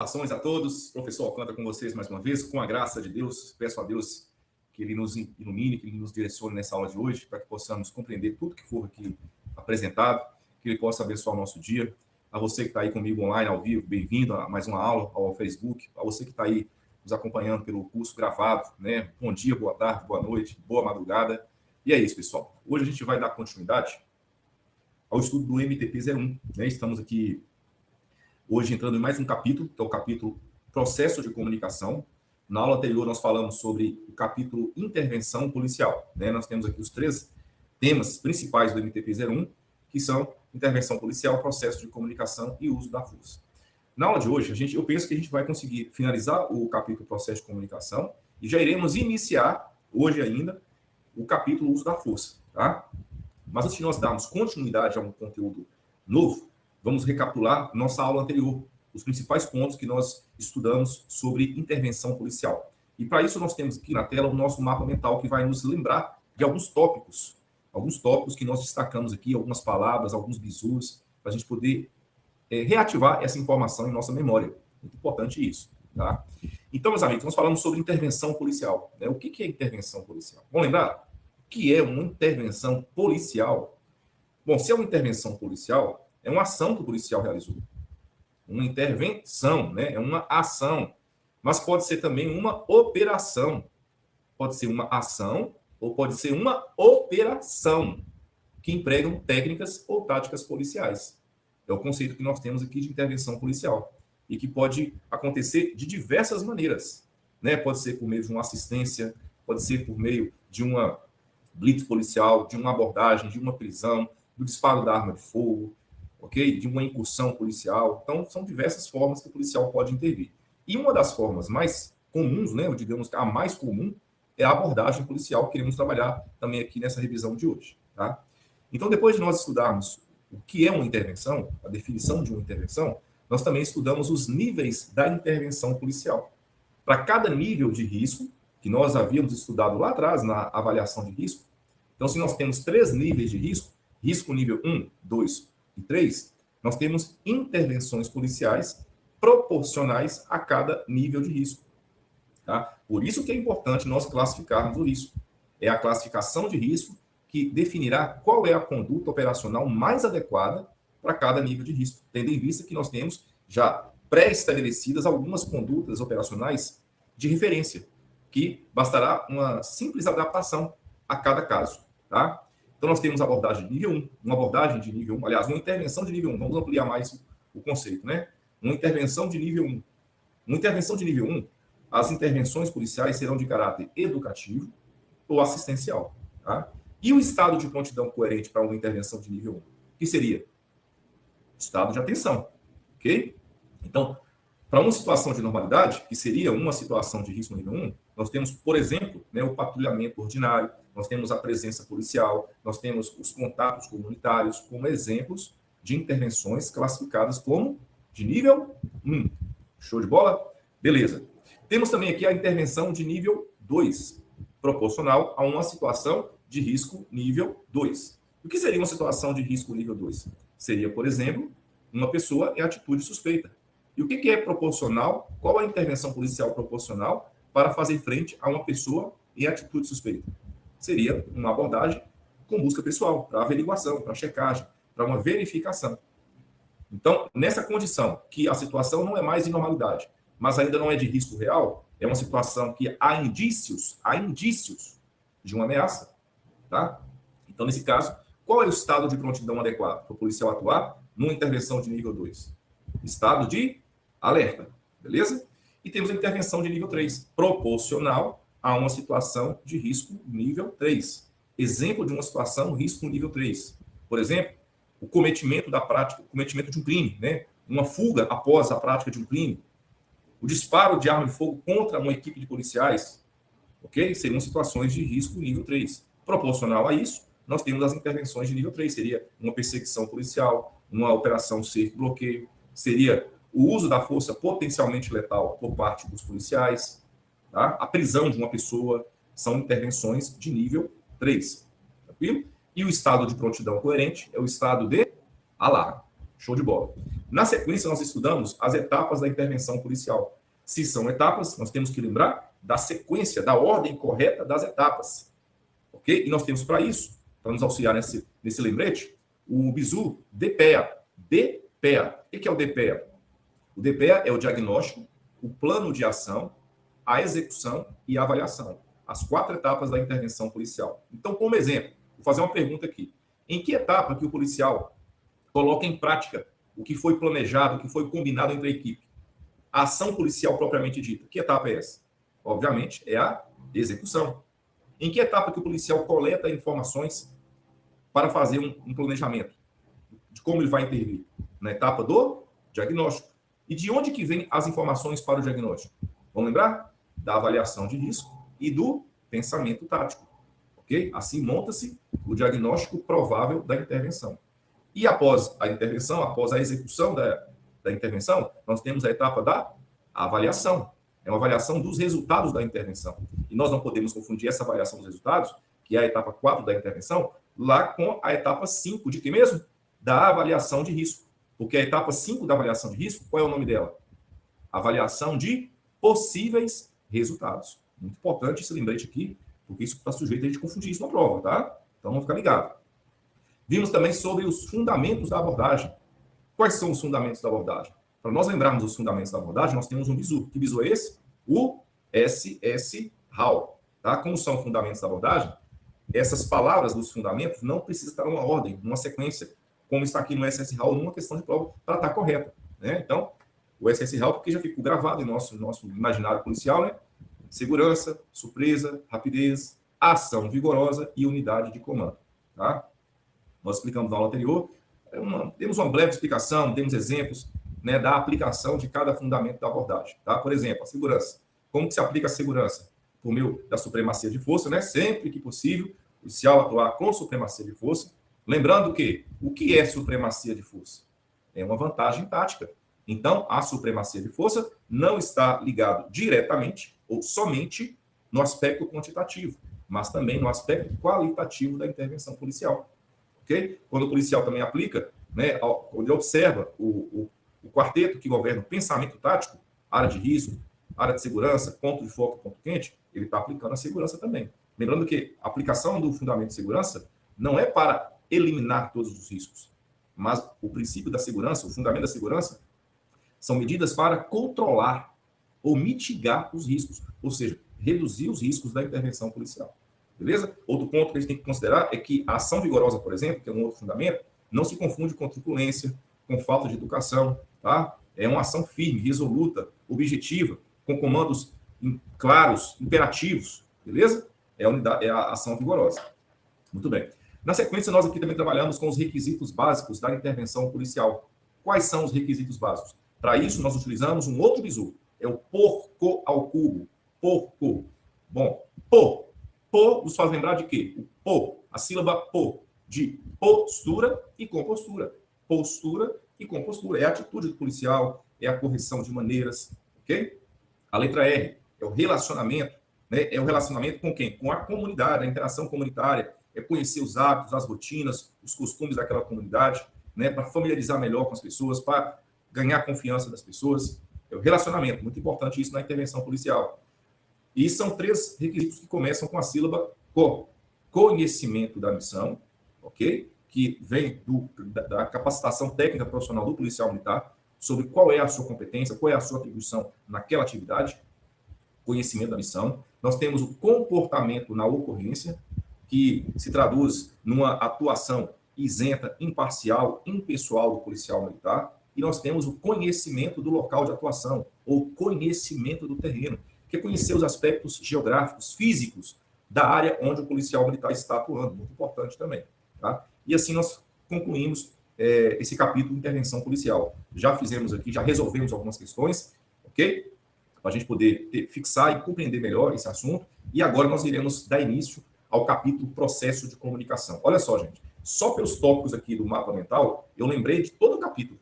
Saudações a todos, professor Alcântara com vocês mais uma vez, com a graça de Deus. Peço a Deus que Ele nos ilumine, que Ele nos direcione nessa aula de hoje, para que possamos compreender tudo que for aqui apresentado, que Ele possa abençoar o nosso dia. A você que está aí comigo online, ao vivo, bem-vindo a mais uma aula ao Facebook. A você que está aí nos acompanhando pelo curso gravado, né? Bom dia, boa tarde, boa noite, boa madrugada. E é isso, pessoal. Hoje a gente vai dar continuidade ao estudo do MTP-01, né? Estamos aqui hoje entrando em mais um capítulo, que é o capítulo Processo de Comunicação. Na aula anterior nós falamos sobre o capítulo Intervenção Policial, né? Nós temos aqui os três temas principais do MTP-01, que são intervenção policial, processo de comunicação e uso da força. Na aula de hoje, eu penso que a gente vai conseguir finalizar o capítulo Processo de Comunicação e já iremos iniciar, hoje ainda, o capítulo Uso da Força, tá? Mas antes de nós darmos continuidade a um conteúdo novo, vamos recapitular nossa aula anterior, os principais pontos que nós estudamos sobre intervenção policial. E para isso nós temos aqui na tela o nosso mapa mental que vai nos lembrar de alguns tópicos que nós destacamos aqui, algumas palavras, alguns bizus, para a gente poder reativar essa informação em nossa memória. Muito importante isso, tá? Então, meus amigos, nós falamos sobre intervenção policial, né? O que é intervenção policial? Vamos lembrar? O que é uma intervenção policial? Bom, se é uma intervenção policial, é uma ação que o policial realizou. Uma intervenção, né? É uma ação. Mas pode ser também uma operação. Pode ser uma ação ou pode ser uma operação que empregam técnicas ou táticas policiais. É o conceito que nós temos aqui de intervenção policial. E que pode acontecer de diversas maneiras, né? Pode ser por meio de uma assistência, pode ser por meio de uma blitz policial, de uma abordagem, de uma prisão, do disparo da arma de fogo, ok? De uma incursão policial. Então, são diversas formas que o policial pode intervir. E uma das formas mais comuns, né, ou digamos que a mais comum, é a abordagem policial que queremos trabalhar também aqui nessa revisão de hoje, tá? Então, depois de nós estudarmos o que é uma intervenção, a definição de uma intervenção, nós também estudamos os níveis da intervenção policial. Para cada nível de risco, que nós havíamos estudado lá atrás na avaliação de risco, então, se nós temos 3 níveis de risco, risco nível 1, 2 e 3, nós temos intervenções policiais proporcionais a cada nível de risco. Tá? Por isso que é importante nós classificarmos o risco. É a classificação de risco que definirá qual é a conduta operacional mais adequada para cada nível de risco, tendo em vista que nós temos já pré-estabelecidas algumas condutas operacionais de referência, que bastará uma simples adaptação a cada caso. Tá? Então, nós temos a abordagem de nível 1, uma abordagem de nível 1, aliás, uma intervenção de nível 1, vamos ampliar mais o conceito, né? Uma intervenção de nível 1. Uma intervenção de nível 1, as intervenções policiais serão de caráter educativo ou assistencial. Tá? E o estado de prontidão coerente para uma intervenção de nível 1? Que seria? Estado de atenção, ok? Então, para uma situação de normalidade, que seria uma situação de risco nível 1, nós temos, por exemplo, né, o patrulhamento ordinário, nós temos a presença policial, nós temos os contatos comunitários como exemplos de intervenções classificadas como de nível 1. Show de bola? Beleza. Temos também aqui a intervenção de nível 2, proporcional a uma situação de risco nível 2. O que seria uma situação de risco nível 2? Seria, por exemplo, uma pessoa em atitude suspeita. E o que é proporcional? Qual a intervenção policial proporcional para fazer frente a uma pessoa em atitude suspeita? Seria uma abordagem com busca pessoal, para averiguação, para checagem, para uma verificação. Então, nessa condição que a situação não é mais de normalidade, mas ainda não é de risco real, é uma situação que há indícios de uma ameaça, tá? Então, nesse caso, qual é o estado de prontidão adequado para o policial atuar numa intervenção de nível 2? Estado de alerta, beleza? E temos a intervenção de nível 3, proporcional a uma situação de risco nível 3. Exemplo de uma situação risco nível 3. Por exemplo, o cometimento de um crime, né? Uma fuga após a prática de um crime, o disparo de arma de fogo contra uma equipe de policiais, ok? Seriam situações de risco nível 3. Proporcional a isso, nós temos as intervenções de nível 3, seria uma perseguição policial, uma operação cerco-bloqueio, seria o uso da força potencialmente letal por parte dos policiais, tá? A prisão de uma pessoa, são intervenções de nível 3. Tranquilo? E o estado de prontidão coerente é o estado de alarme. Show de bola. Na sequência, nós estudamos as etapas da intervenção policial. Se são etapas, nós temos que lembrar da sequência, da ordem correta das etapas. Ok? E nós temos para isso, para nos auxiliar nesse lembrete, o bizu DPEA. DPEA. O que é o DPEA? O DPEA é o diagnóstico, o plano de ação, a execução e a avaliação. As 4 etapas da intervenção policial. Então, como exemplo, vou fazer uma pergunta aqui. Em que etapa que o policial coloca em prática o que foi planejado, o que foi combinado entre a equipe? A ação policial propriamente dita. Que etapa é essa? Obviamente, é a execução. Em que etapa que o policial coleta informações para fazer um planejamento? De como ele vai intervir? Na etapa do diagnóstico. E de onde que vem as informações para o diagnóstico? Vamos lembrar? Da avaliação de risco e do pensamento tático. Ok? Assim monta-se o diagnóstico provável da intervenção. E após a intervenção, após a execução da intervenção, nós temos a etapa da avaliação. É uma avaliação dos resultados da intervenção. E nós não podemos confundir essa avaliação dos resultados, que é a etapa 4 da intervenção, lá com a etapa 5 de que mesmo? Da avaliação de risco. Porque a etapa 5 da avaliação de risco, qual é o nome dela? Avaliação de possíveis resultados. Muito importante esse lembrete aqui, porque isso está sujeito a gente confundir isso na prova, tá? Então, vamos ficar ligado. Vimos também sobre os fundamentos da abordagem. Quais são os fundamentos da abordagem? Para nós lembrarmos os fundamentos da abordagem, nós temos um bizu. Que bizu é esse? O SS-RAW. Tá? Como são os fundamentos da abordagem? Essas palavras dos fundamentos não precisam estar numa ordem, numa sequência, como está aqui no SS-RAW, numa questão de prova, para estar correta. Né? Então, o SS-RAW, porque já ficou gravado em nosso imaginário policial, né? Segurança, surpresa, rapidez, ação vigorosa e unidade de comando. Tá? Nós explicamos na aula anterior, temos uma breve explicação, temos exemplos, né, da aplicação de cada fundamento da abordagem. Tá? Por exemplo, a segurança. Como que se aplica a segurança? Por meio da supremacia de força, né? Sempre que possível, o policial atuar com supremacia de força. Lembrando que o que é supremacia de força? É uma vantagem tática. Então, a supremacia de força não está ligado diretamente ou somente no aspecto quantitativo, mas também no aspecto qualitativo da intervenção policial. Okay? Quando o policial também aplica, né, onde observa o quarteto que governa o pensamento tático, área de risco, área de segurança, ponto de foco, ponto quente, ele está aplicando a segurança também. Lembrando que a aplicação do fundamento de segurança não é para eliminar todos os riscos, mas o princípio da segurança, o fundamento da segurança, são medidas para controlar ou mitigar os riscos, ou seja, reduzir os riscos da intervenção policial. Beleza? Outro ponto que a gente tem que considerar é que a ação vigorosa, por exemplo, que é um outro fundamento, não se confunde com truculência, com falta de educação, tá? É uma ação firme, resoluta, objetiva, com comandos claros, imperativos, beleza? É a ação vigorosa. Muito bem. Na sequência, nós aqui também trabalhamos com os requisitos básicos da intervenção policial. Quais são os requisitos básicos? Para isso, nós utilizamos um outro bizu. É o porco ao cubo. Porco. Bom, po nos faz lembrar de quê? O po, a sílaba po, de postura e compostura. Postura e compostura. É a atitude do policial, é a correção de maneiras, ok? A letra R é o relacionamento, né? É o relacionamento com quem? Com a comunidade, a interação comunitária, é conhecer os hábitos, as rotinas, os costumes daquela comunidade, né? Para familiarizar melhor com as pessoas, para ganhar a confiança das pessoas. É o relacionamento, muito importante isso na intervenção policial. E são 3 requisitos que começam com a sílaba co. Conhecimento da missão, ok? Que vem da capacitação técnica profissional do policial militar sobre qual é a sua competência, qual é a sua atribuição naquela atividade. Conhecimento da missão. Nós temos o comportamento na ocorrência, que se traduz numa atuação isenta, imparcial, impessoal do policial militar. E nós temos o conhecimento do local de atuação, ou conhecimento do terreno, que é conhecer os aspectos geográficos, físicos da área onde o policial militar está atuando. Muito importante também. Tá? E assim nós concluímos esse capítulo de intervenção policial. Já fizemos aqui, já resolvemos algumas questões, ok? Para a gente poder fixar e compreender melhor esse assunto. E agora nós iremos dar início ao capítulo processo de comunicação. Olha só, gente, só pelos tópicos aqui do mapa mental, eu lembrei de todo o capítulo.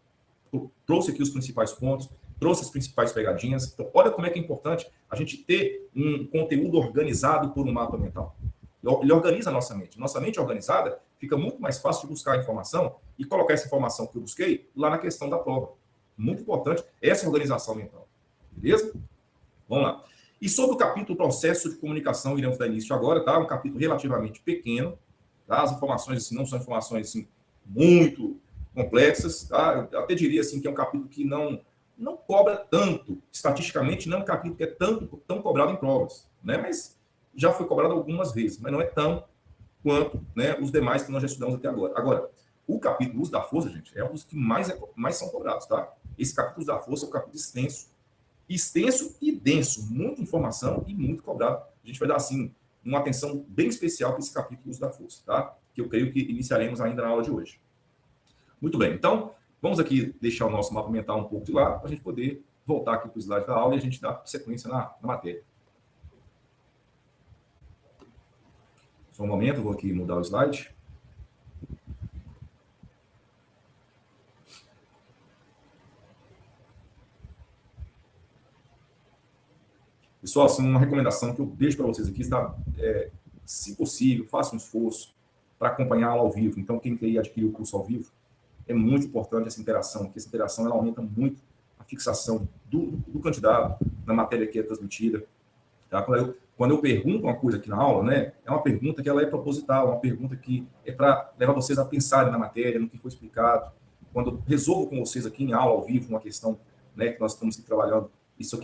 Eu trouxe aqui os principais pontos, trouxe as principais pegadinhas. Então, olha como é que é importante a gente ter um conteúdo organizado por um mapa mental. Ele organiza a nossa mente. Nossa mente organizada fica muito mais fácil de buscar a informação e colocar essa informação que eu busquei lá na questão da prova. Muito importante essa organização mental. Beleza? Vamos lá. E sobre o capítulo processo de comunicação, iremos dar início agora, tá? Um capítulo relativamente pequeno, tá? As informações, assim, não são informações, assim, muito complexas, tá? Eu até diria, assim, que é um capítulo que não cobra tanto, estatisticamente, não é um capítulo que é tão cobrado em provas, né? Mas já foi cobrado algumas vezes, mas não é tão quanto, né, os demais que nós já estudamos até agora. Agora, o capítulo Uso da Força, gente, é um dos que mais são cobrados, tá? Esse capítulo Uso da Força é um capítulo extenso e denso, muita informação e muito cobrado. A gente vai dar, assim, uma atenção bem especial para esse capítulo Uso da Força, tá? Que eu creio que iniciaremos ainda na aula de hoje. Muito bem, então, vamos aqui deixar o nosso mapa mental um pouco de lado para a gente poder voltar aqui para o slide da aula e a gente dar sequência na matéria. Só um momento, eu vou aqui mudar o slide. Pessoal, assim, uma recomendação que eu deixo para vocês aqui está, se possível, faça um esforço para acompanhar a aula ao vivo. Então, quem quer adquirir o curso ao vivo, é muito importante essa interação, porque essa interação ela aumenta muito a fixação do candidato na matéria que é transmitida. Tá? Quando eu pergunto uma coisa aqui na aula, né, é uma pergunta que ela é proposital, uma pergunta que é para levar vocês a pensarem na matéria, no que foi explicado. Quando eu resolvo com vocês aqui em aula ao vivo uma questão, né, que nós estamos aqui trabalhando, isso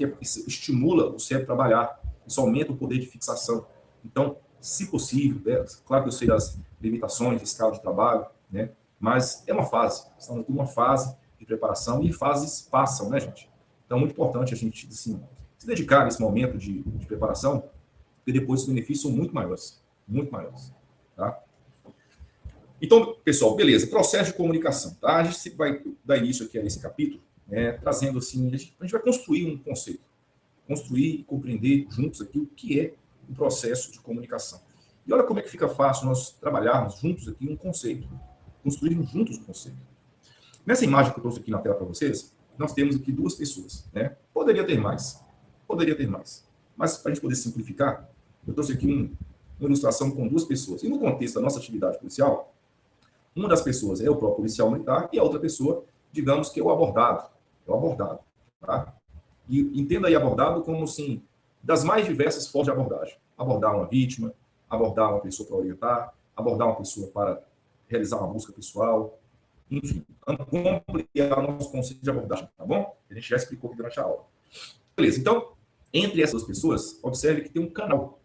estimula o cérebro a trabalhar, isso aumenta o poder de fixação. Então, se possível, claro que eu sei das limitações de escala de trabalho, né, mas é uma fase, estamos aqui numa fase de preparação e fases passam, né, gente? Então, é muito importante a gente, assim, se dedicar nesse momento de preparação, porque depois os benefícios são muito maiores, tá? Então, pessoal, beleza, processo de comunicação, tá? A gente vai dar início aqui a esse capítulo, né, trazendo assim, a gente vai construir um conceito, construir e compreender juntos aqui o que é o processo de comunicação. E olha como é que fica fácil nós trabalharmos juntos aqui um conceito, construirmos juntos um conceito. Nessa imagem que eu trouxe aqui na tela para vocês, nós temos aqui duas pessoas, né? Poderia ter mais, mas para a gente poder simplificar, eu trouxe aqui uma ilustração com duas pessoas. E no contexto da nossa atividade policial, uma das pessoas é o próprio policial militar e a outra pessoa, digamos que é o abordado, tá? E entenda aí abordado como, assim, das mais diversas formas de abordagem. Abordar uma vítima, abordar uma pessoa para orientar, abordar uma pessoa para realizar uma busca pessoal, enfim, ampliar o nosso conceito de abordagem, tá bom? A gente já explicou aqui durante a aula. Beleza, então, entre essas pessoas, observe que tem um canal,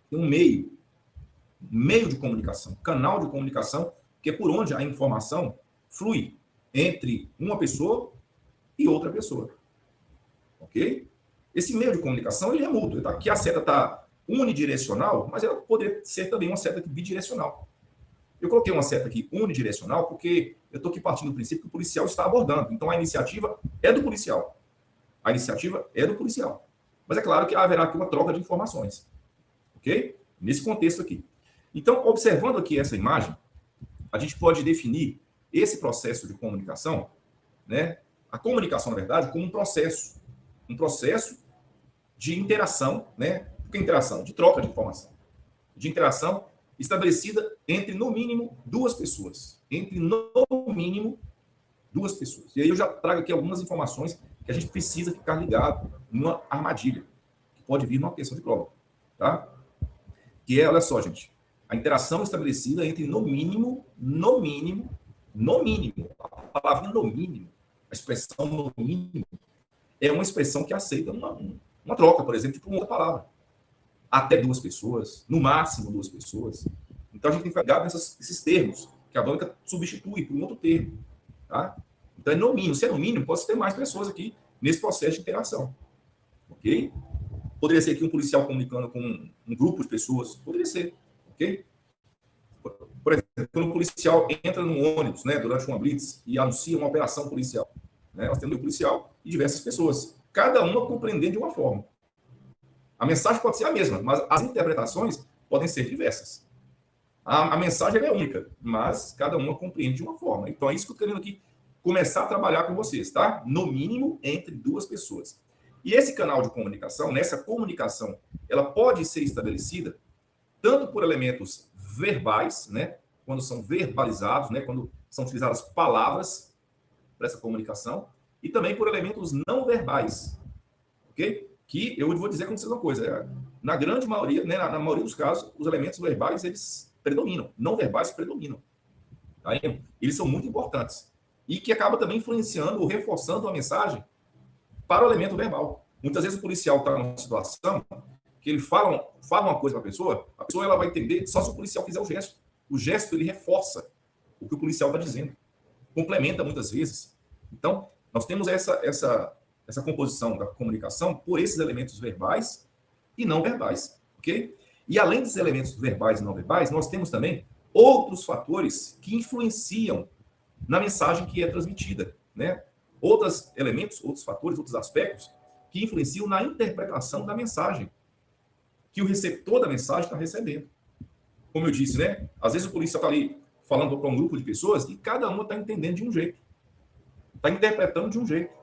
tem um meio de comunicação, canal de comunicação, que é por onde a informação flui entre uma pessoa e outra pessoa. Ok? Esse meio de comunicação, ele é mútuo. Aqui a seta está unidirecional, mas ela poderia ser também uma seta bidirecional. Eu coloquei uma seta aqui unidirecional porque eu estou aqui partindo do princípio que o policial está abordando. Então, a iniciativa é do policial. Mas é claro que haverá aqui uma troca de informações. Ok? Nesse contexto aqui. Então, observando aqui essa imagem, a gente pode definir esse processo de comunicação, né? A comunicação, na verdade, como um processo de interação, né? O que é interação? De troca de informação. De interação estabelecida entre, no mínimo, duas pessoas. E aí eu já trago aqui algumas informações que a gente precisa ficar ligado numa armadilha, que pode vir numa questão de prova, tá? Que é, olha só, gente, a interação estabelecida entre, no mínimo, a palavra no mínimo, a expressão no mínimo, é uma expressão que aceita uma troca, por exemplo, de uma outra palavra. Até duas pessoas, no máximo duas pessoas. Então, a gente tem que ficar nesses termos, que a banca substitui por um outro termo, tá? Então, é no mínimo. Se é no mínimo, pode ter mais pessoas aqui nesse processo de interação. Ok? Poderia ser aqui um policial comunicando com um grupo de pessoas. Poderia ser. Ok? Por exemplo, quando um policial entra num ônibus, né, durante uma blitz e anuncia uma operação policial, né, nós temos um policial e diversas pessoas, cada uma compreendendo de uma forma. A mensagem pode ser a mesma, mas as interpretações podem ser diversas. A mensagem é única, mas cada uma compreende de uma forma. Então, é isso que eu estou querendo aqui começar a trabalhar com vocês, tá? No mínimo, entre duas pessoas. E esse canal de comunicação, nessa comunicação, ela pode ser estabelecida tanto por elementos verbais, né, quando são verbalizados, né, quando são utilizadas palavras para essa comunicação, e também por elementos não verbais, ok? Que eu vou dizer com vocês uma coisa, na grande maioria, né, na maioria dos casos, os elementos verbais, eles predominam, não verbais predominam. Tá? Eles são muito importantes. E que acaba também influenciando ou reforçando a mensagem para o elemento verbal. Muitas vezes o policial está numa situação que ele fala uma coisa para a pessoa ela vai entender só se o policial fizer o gesto. O gesto, ele reforça o que o policial está dizendo. Complementa muitas vezes. Então, nós temos essa composição da comunicação por esses elementos verbais e não verbais, ok? E além desses elementos verbais e não verbais, nós temos também outros fatores que influenciam na mensagem que é transmitida, né? Outros elementos, outros fatores, outros aspectos que influenciam na interpretação da mensagem que o receptor da mensagem está recebendo. Como eu disse, né? Às vezes o policial está ali falando para um grupo de pessoas e cada uma está entendendo de um jeito. Está interpretando de um jeito.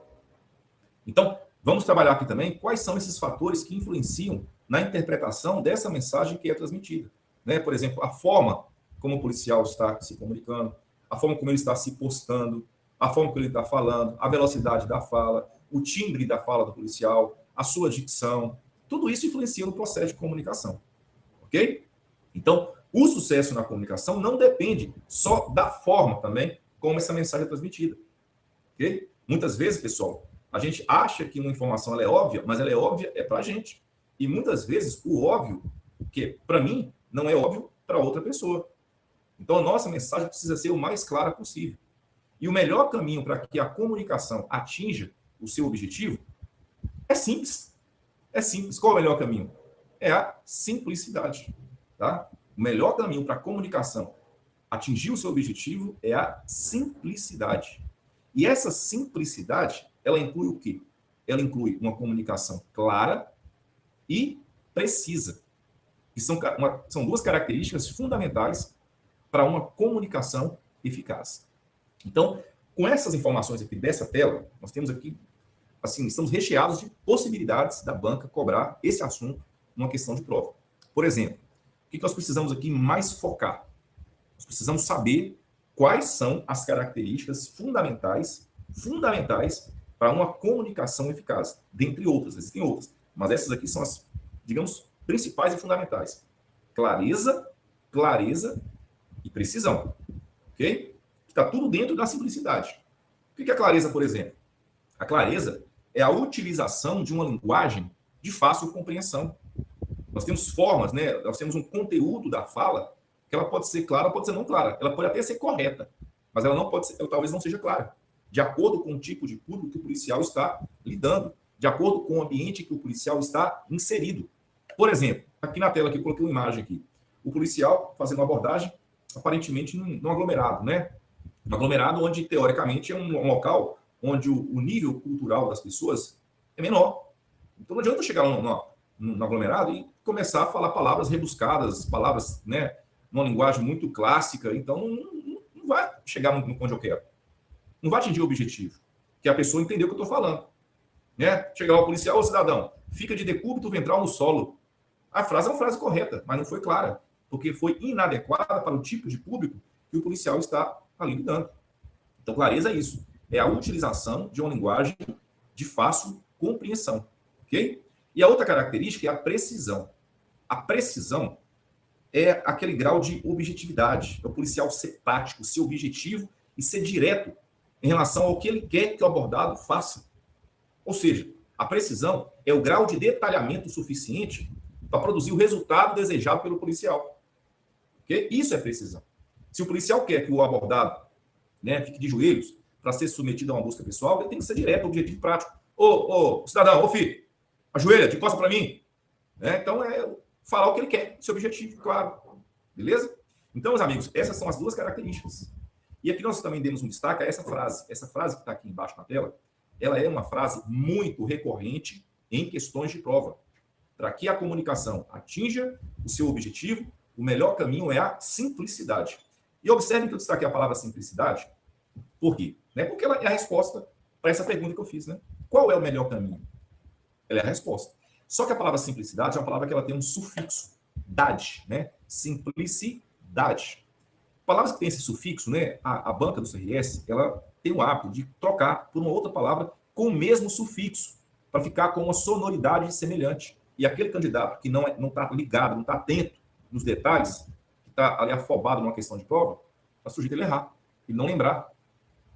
Então, vamos trabalhar aqui também quais são esses fatores que influenciam na interpretação dessa mensagem que é transmitida. Né? Por exemplo, a forma como o policial está se comunicando, a forma como ele está se postando, a forma como ele está falando, a velocidade da fala, o timbre da fala do policial, a sua dicção, tudo isso influencia no processo de comunicação. Ok? Então, o sucesso na comunicação não depende só da forma também como essa mensagem é transmitida. Ok? Muitas vezes, pessoal, a gente acha que uma informação ela é óbvia, mas ela é óbvia para a gente. E muitas vezes o óbvio, que para mim, não é óbvio para outra pessoa. Então, a nossa mensagem precisa ser o mais clara possível. E o melhor caminho para que a comunicação atinja o seu objetivo é simples. É simples. Qual é o melhor caminho? É a simplicidade. Tá? O melhor caminho para a comunicação atingir o seu objetivo é a simplicidade. E essa simplicidade, ela inclui o quê? Ela inclui uma comunicação clara e precisa. Que são duas características fundamentais para uma comunicação eficaz. Então, com essas informações aqui dessa tela, nós temos aqui, assim, estamos recheados de possibilidades da banca cobrar esse assunto numa questão de prova. Por exemplo, o que nós precisamos aqui mais focar? Nós precisamos saber quais são as características fundamentais para uma comunicação eficaz. Dentre outras, existem outras, mas essas aqui são as, digamos, principais e fundamentais. Clareza e precisão. Ok? Está tudo dentro da simplicidade. O que é a clareza, por exemplo? A clareza é a utilização de uma linguagem de fácil compreensão. Nós temos formas, né? Nós temos um conteúdo da fala que ela pode ser clara, pode ser não clara. Ela pode até ser correta, mas ela não pode ser, talvez não seja clara. De acordo com o tipo de público que o policial está lidando, de acordo com o ambiente que o policial está inserido. Por exemplo, aqui na tela que eu coloquei uma imagem aqui. O policial fazendo uma abordagem, aparentemente num aglomerado, né? Um aglomerado onde, teoricamente, é um local onde o nível cultural das pessoas é menor. Então, não adianta chegar no aglomerado e começar a falar palavras rebuscadas, palavras, né, numa linguagem muito clássica. Então, não vai chegar onde eu quero. Não vai atingir o objetivo, que é a pessoa entender o que eu estou falando. Né? Chega lá o policial, ô cidadão, fica de decúbito ventral no solo. A frase é uma frase correta, mas não foi clara, porque foi inadequada para o tipo de público que o policial está ali lidando. Então, clareza é isso. É a utilização de uma linguagem de fácil compreensão. Ok? E a outra característica é a precisão. A precisão é aquele grau de objetividade. É o policial ser prático, ser objetivo e ser direto em relação ao que ele quer que o abordado faça. Ou seja, a precisão é o grau de detalhamento suficiente para produzir o resultado desejado pelo policial. Okay? Isso é precisão. Se o policial quer que o abordado, né, fique de joelhos para ser submetido a uma busca pessoal, ele tem que ser direto, objetivo e prático. Ô, cidadão, ô filho, ajoelha, te encosta para mim. Né? Então, é falar o que ele quer, seu objetivo, claro. Beleza? Então, meus amigos, essas são as duas características. E aqui nós também demos um destaque a essa frase. Essa frase que está aqui embaixo na tela, ela é uma frase muito recorrente em questões de prova. Para que a comunicação atinja o seu objetivo, o melhor caminho é a simplicidade. E observem que eu destaquei a palavra simplicidade. Por quê? Né? Porque ela é a resposta para essa pergunta que eu fiz. Né? Qual é o melhor caminho? Ela é a resposta. Só que a palavra simplicidade é uma palavra que ela tem um sufixo. simplicidade, né? Simplicidade. Palavras que têm esse sufixo, né? A banca do CRS, ela tem o hábito de trocar por uma outra palavra com o mesmo sufixo, para ficar com uma sonoridade semelhante. E aquele candidato que não está ligado, não está atento nos detalhes, que está ali afobado numa questão de prova, está sujeito a ele errar e não lembrar.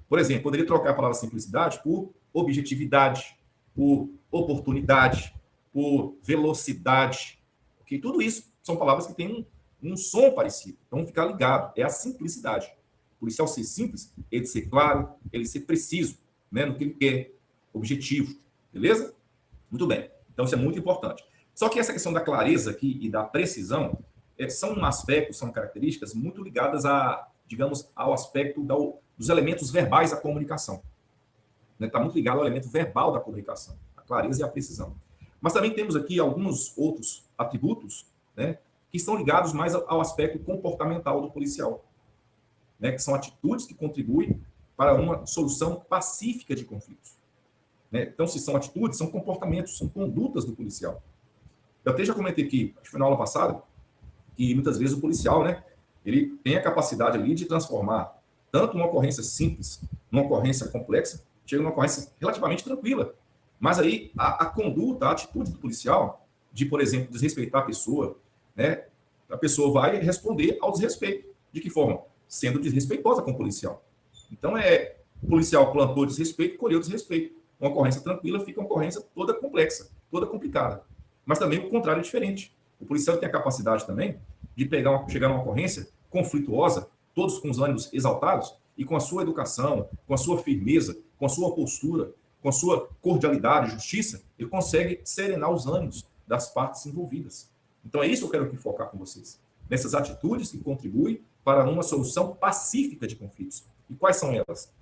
Por exemplo, poderia trocar a palavra simplicidade por objetividade, por oportunidade, por velocidade. Okay? Tudo isso são palavras que têm um som parecido. Então, ficar ligado. É a simplicidade. O policial ser simples, ele ser claro, ele ser preciso, né, no que ele quer, objetivo. Beleza? Muito bem. Então, isso é muito importante. Só que essa questão da clareza aqui e da precisão são aspectos, são características muito ligadas digamos, ao aspecto dos elementos verbais da comunicação. Está muito ligado ao elemento verbal da comunicação, a clareza e a precisão. Mas também temos aqui alguns outros atributos, né, que estão ligados mais ao aspecto comportamental do policial, né, que são atitudes que contribuem para uma solução pacífica de conflitos. Né? Então, se são atitudes, são comportamentos, são condutas do policial. Eu até já comentei aqui, acho que foi na aula passada, que muitas vezes o policial, né, ele tem a capacidade ali de transformar tanto uma ocorrência simples numa ocorrência complexa, chega numa ocorrência relativamente tranquila. Mas aí a conduta, a atitude do policial de, por exemplo, desrespeitar a pessoa, né, a pessoa vai responder ao desrespeito. De que forma? Sendo desrespeitosa com o policial. Então, o policial plantou desrespeito, colheu desrespeito. Uma ocorrência tranquila fica uma ocorrência toda complexa, toda complicada. Mas também o contrário é diferente. O policial tem a capacidade também de chegar numa ocorrência conflituosa, todos com os ânimos exaltados, e com a sua educação, com a sua firmeza, com a sua postura, com a sua cordialidade, justiça, ele consegue serenar os ânimos das partes envolvidas. Então é isso que eu quero aqui focar com vocês. Nessas atitudes que contribuem para uma solução pacífica de conflitos. E quais são elas?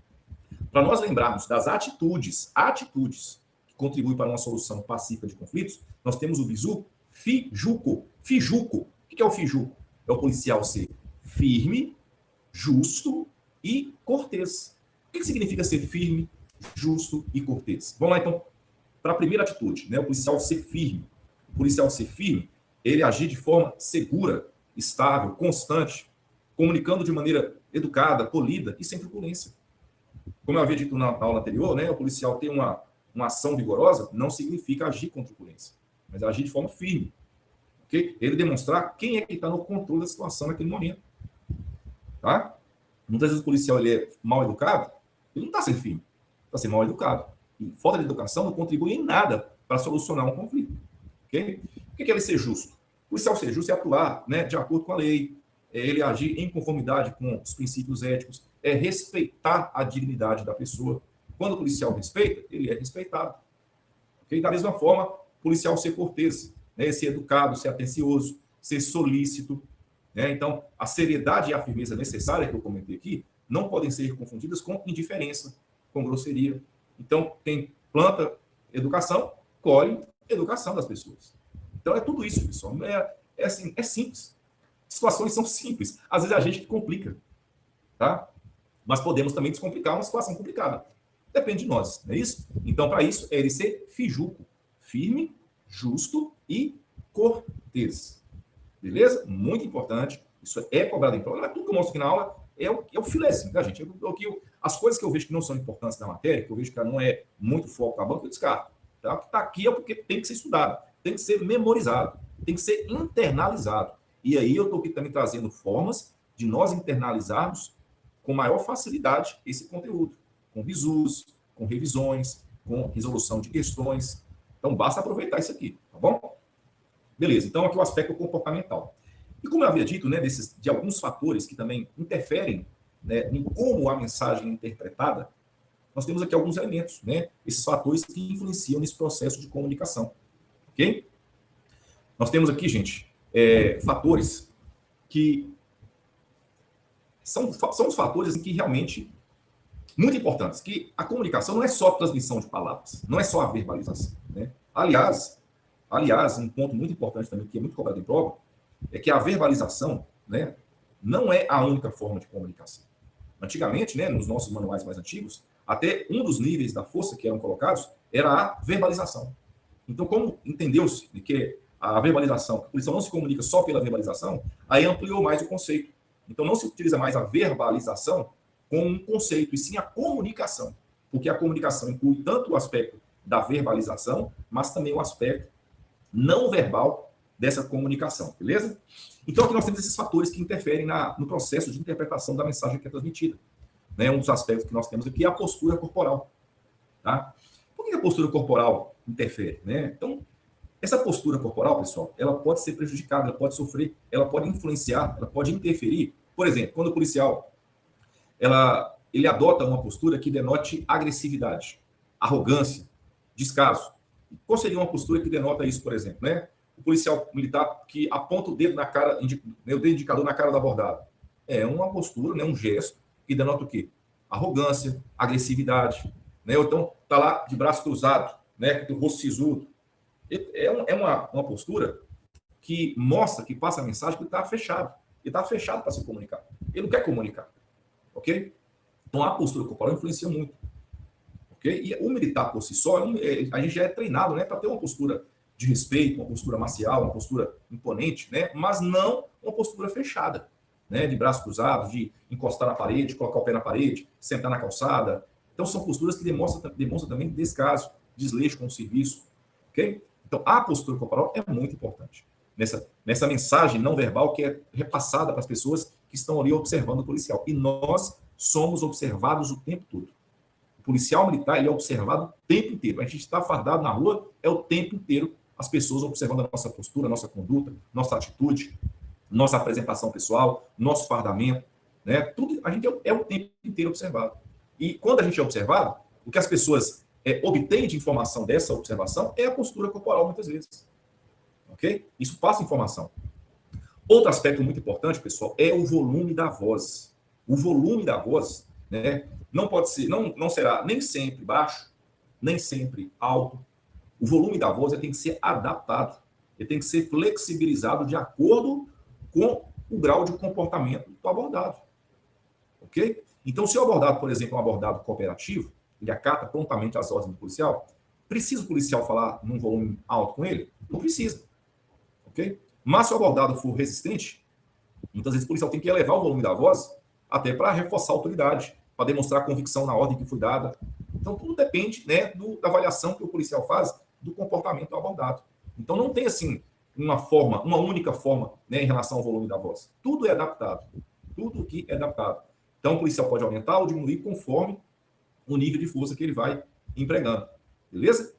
Para nós lembrarmos das atitudes que contribuem para uma solução pacífica de conflitos, nós temos o bizu fijuco. Fijuco. O que é o fijuco? É o policial ser firme, justo e cortês. O que significa ser firme, justo e cortês? Vamos lá, então, para a primeira atitude, né? O policial ser firme. O policial ser firme, ele agir de forma segura, estável, constante, comunicando de maneira educada, polida e sem truculência. Como eu havia dito na aula anterior, né? O policial ter uma ação vigorosa não significa agir com truculência, mas agir de forma firme. Okay? Ele demonstrar quem é que está no controle da situação naquele momento. Tá? Muitas vezes o policial ele é mal educado, ele não está sendo firme, está sendo mal educado. E falta de educação não contribui em nada para solucionar um conflito. Okay? O que é ele ser justo? O policial ser justo é atuar, né, de acordo com a lei, ele agir em conformidade com os princípios éticos, é respeitar a dignidade da pessoa. Quando o policial respeita, ele é respeitado. Okay? Da mesma forma, o policial ser cortês, né, ser educado, ser atencioso, ser solícito. Né? Então, a seriedade e a firmeza necessária que eu comentei aqui não podem ser confundidas com indiferença, com grosseria. Então, quem planta educação, colhe educação das pessoas. Então, é tudo isso, pessoal. Assim, é simples. Situações são simples. Às vezes a gente que complica. Tá? Mas podemos também descomplicar uma situação complicada. Depende de nós, não é isso? Então, para isso, é ele ser fijuco, firme, justo e cortês. Beleza? Muito importante. Isso é cobrado em prova. Mas tudo que eu mostro aqui na aula é o filézinho, tá, gente? As coisas que eu vejo que não são importantes da matéria, que eu vejo que não é muito foco na banca, eu descarto. Tá? O que está aqui é porque tem que ser estudado, tem que ser memorizado, tem que ser internalizado. E aí eu estou aqui também trazendo formas de nós internalizarmos com maior facilidade esse conteúdo, com bizus, com revisões, com resolução de questões. Então, basta aproveitar isso aqui, tá bom? Beleza, então aqui o aspecto comportamental. E como eu havia dito, né, de alguns fatores que também interferem, né, em como a mensagem é interpretada, nós temos aqui alguns elementos, né, esses fatores que influenciam nesse processo de comunicação. Ok? Nós temos aqui, gente, fatores que são os fatores que realmente muito importantes, que a comunicação não é só transmissão de palavras, não é só a verbalização. Né? Aliás, um ponto muito importante também, que é muito cobrado em prova, é que a verbalização, né, não é a única forma de comunicação. Antigamente, né, nos nossos manuais mais antigos, até um dos níveis da força que eram colocados era a verbalização. Então, como entendeu-se que a verbalização, que o policial não se comunica só pela verbalização, aí ampliou mais o conceito. Então, não se utiliza mais a verbalização como um conceito, e sim a comunicação, porque a comunicação inclui tanto o aspecto da verbalização, mas também o aspecto não verbal dessa comunicação, beleza? Então, aqui nós temos esses fatores que interferem no processo de interpretação da mensagem que é transmitida. Né? Um dos aspectos que nós temos aqui é a postura corporal. Tá? Por que a postura corporal interfere? Né? Então, essa postura corporal, pessoal, ela pode ser prejudicada, ela pode sofrer, ela pode influenciar, ela pode interferir. Por exemplo, quando o policial ele adota uma postura que denote agressividade, arrogância, descaso. Qual seria uma postura que denota isso, por exemplo? Né? O policial militar que aponta o dedo na cara, o dedo indicador na cara do abordado. É uma postura, né, um gesto que denota o quê? Arrogância, agressividade. Né? Ou então está lá de braço cruzado, né, com o rosto sisudo. É uma postura que mostra, que passa a mensagem que está fechado. Ele está fechado para se comunicar. Ele não quer comunicar. Ok? Então a postura corporal influencia muito. Ok? E o militar por si só, a gente já é treinado, né, para ter uma postura de respeito, uma postura marcial, uma postura imponente, né, mas não uma postura fechada, né, de braços cruzados, de encostar na parede, colocar o pé na parede, sentar na calçada. Então são posturas que demonstram também descaso, desleixo com o serviço. Ok? Então a postura corporal é muito importante nessa mensagem não verbal que é repassada para as pessoas que estão ali observando o policial. E nós somos observados o tempo todo. O policial militar ele é observado o tempo inteiro. A gente está fardado na rua, é o tempo inteiro as pessoas observando a nossa postura, a nossa conduta, nossa atitude, nossa apresentação pessoal, nosso fardamento, né? Tudo a gente é o tempo inteiro observado. E quando a gente é observado, o que as pessoas obtêm de informação dessa observação é a postura corporal, muitas vezes. Ok? Isso passa informação. Outro aspecto muito importante, pessoal, é o volume da voz. O volume da voz, né, não pode ser, não será nem sempre baixo, nem sempre alto. O volume da voz tem que ser adaptado. Ele tem que ser flexibilizado de acordo com o grau de comportamento do abordado. Ok? Então, se o abordado, por exemplo, é um abordado cooperativo, ele acata prontamente as ordens do policial, precisa o policial falar num volume alto com ele? Não precisa. Ok? Mas se o abordado for resistente, muitas vezes o policial tem que elevar o volume da voz até para reforçar a autoridade, para demonstrar convicção na ordem que foi dada. Então, tudo depende, né, da avaliação que o policial faz do comportamento do abordado. Então, não tem, assim, uma única forma, né, em relação ao volume da voz. Tudo é adaptado. Tudo que é adaptado. Então, o policial pode aumentar ou diminuir conforme o nível de força que ele vai empregando. Beleza?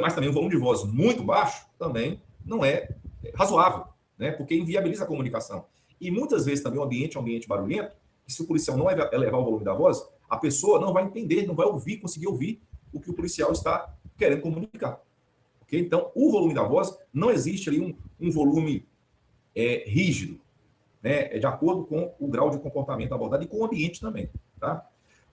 Mas também o volume de voz muito baixo também não é razoável, né? Porque inviabiliza a comunicação. E muitas vezes também o ambiente é um ambiente barulhento, e se o policial não elevar o volume da voz, a pessoa não vai entender, não vai conseguir ouvir o que o policial está querendo comunicar. Okay? Então, o volume da voz, não existe ali um volume rígido, né? É de acordo com o grau de comportamento abordado e com o ambiente também. Tá?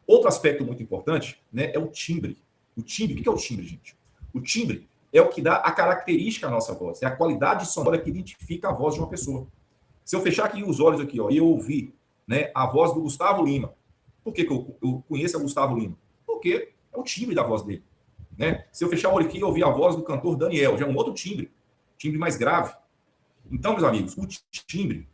Outro aspecto muito importante, né, é o timbre. O timbre, o que é o timbre, gente? O timbre é o que dá a característica à nossa voz, é a qualidade sonora que identifica a voz de uma pessoa. Se eu fechar aqui os olhos aqui, ó, e eu ouvir, né, a voz do Gustavo Lima, por que eu conheço o Gustavo Lima? Porque é o timbre da voz dele. Né? Se eu fechar o olho aqui e ouvir a voz do cantor Daniel, já é um outro timbre mais grave. Então, meus amigos, o timbre,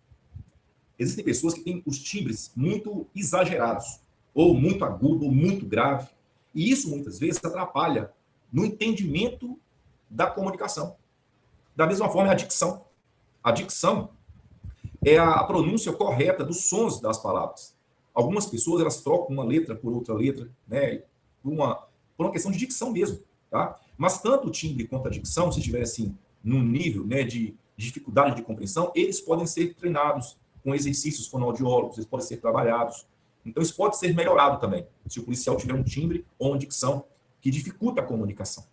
existem pessoas que têm os timbres muito exagerados, ou muito agudo, ou muito grave, e isso muitas vezes atrapalha no entendimento da comunicação. Da mesma forma, a dicção. A dicção é a pronúncia correta dos sons das palavras. Algumas pessoas, elas trocam uma letra por outra letra, né? Por uma questão de dicção mesmo, tá? Mas tanto o timbre quanto a dicção, se estiver assim, num nível, né, de dificuldade de compreensão, eles podem ser treinados com exercícios fonoaudiólogos, eles podem ser trabalhados. Então, isso pode ser melhorado também, se o policial tiver um timbre ou uma dicção que dificulta a comunicação.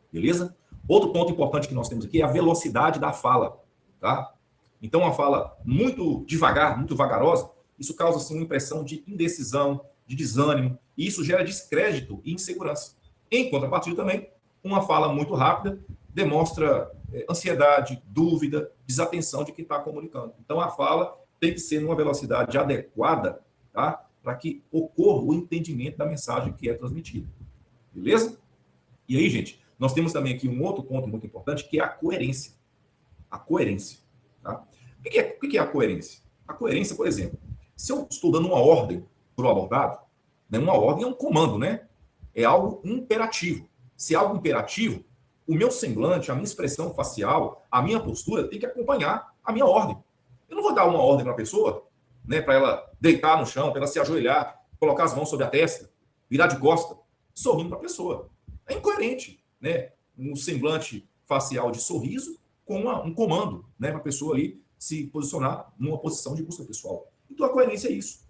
Beleza? Outro ponto importante que nós temos aqui é a velocidade da fala, tá? Então, uma fala muito devagar, muito vagarosa, isso causa assim, uma impressão de indecisão, de desânimo, e isso gera descrédito e insegurança. Em contrapartida também, uma fala muito rápida demonstra ansiedade, dúvida, desatenção de quem está comunicando. Então, a fala tem que ser numa velocidade adequada, tá? Para que ocorra o entendimento da mensagem que é transmitida. Beleza? E aí, gente, nós temos também aqui um outro ponto muito importante, que é a coerência. A coerência. Tá? O que é a coerência? A coerência, por exemplo, se eu estou dando uma ordem para o abordado, né, uma ordem é um comando, né? É algo imperativo. Se é algo imperativo, o meu semblante, a minha expressão facial, a minha postura tem que acompanhar a minha ordem. Eu não vou dar uma ordem para a pessoa, né, para ela deitar no chão, para ela se ajoelhar, colocar as mãos sobre a testa, virar de costa, sorrindo para a pessoa. É incoerente, né? Um semblante facial de sorriso com um comando, né, para a pessoa ali se posicionar numa posição de busca pessoal. Então a coerência é isso.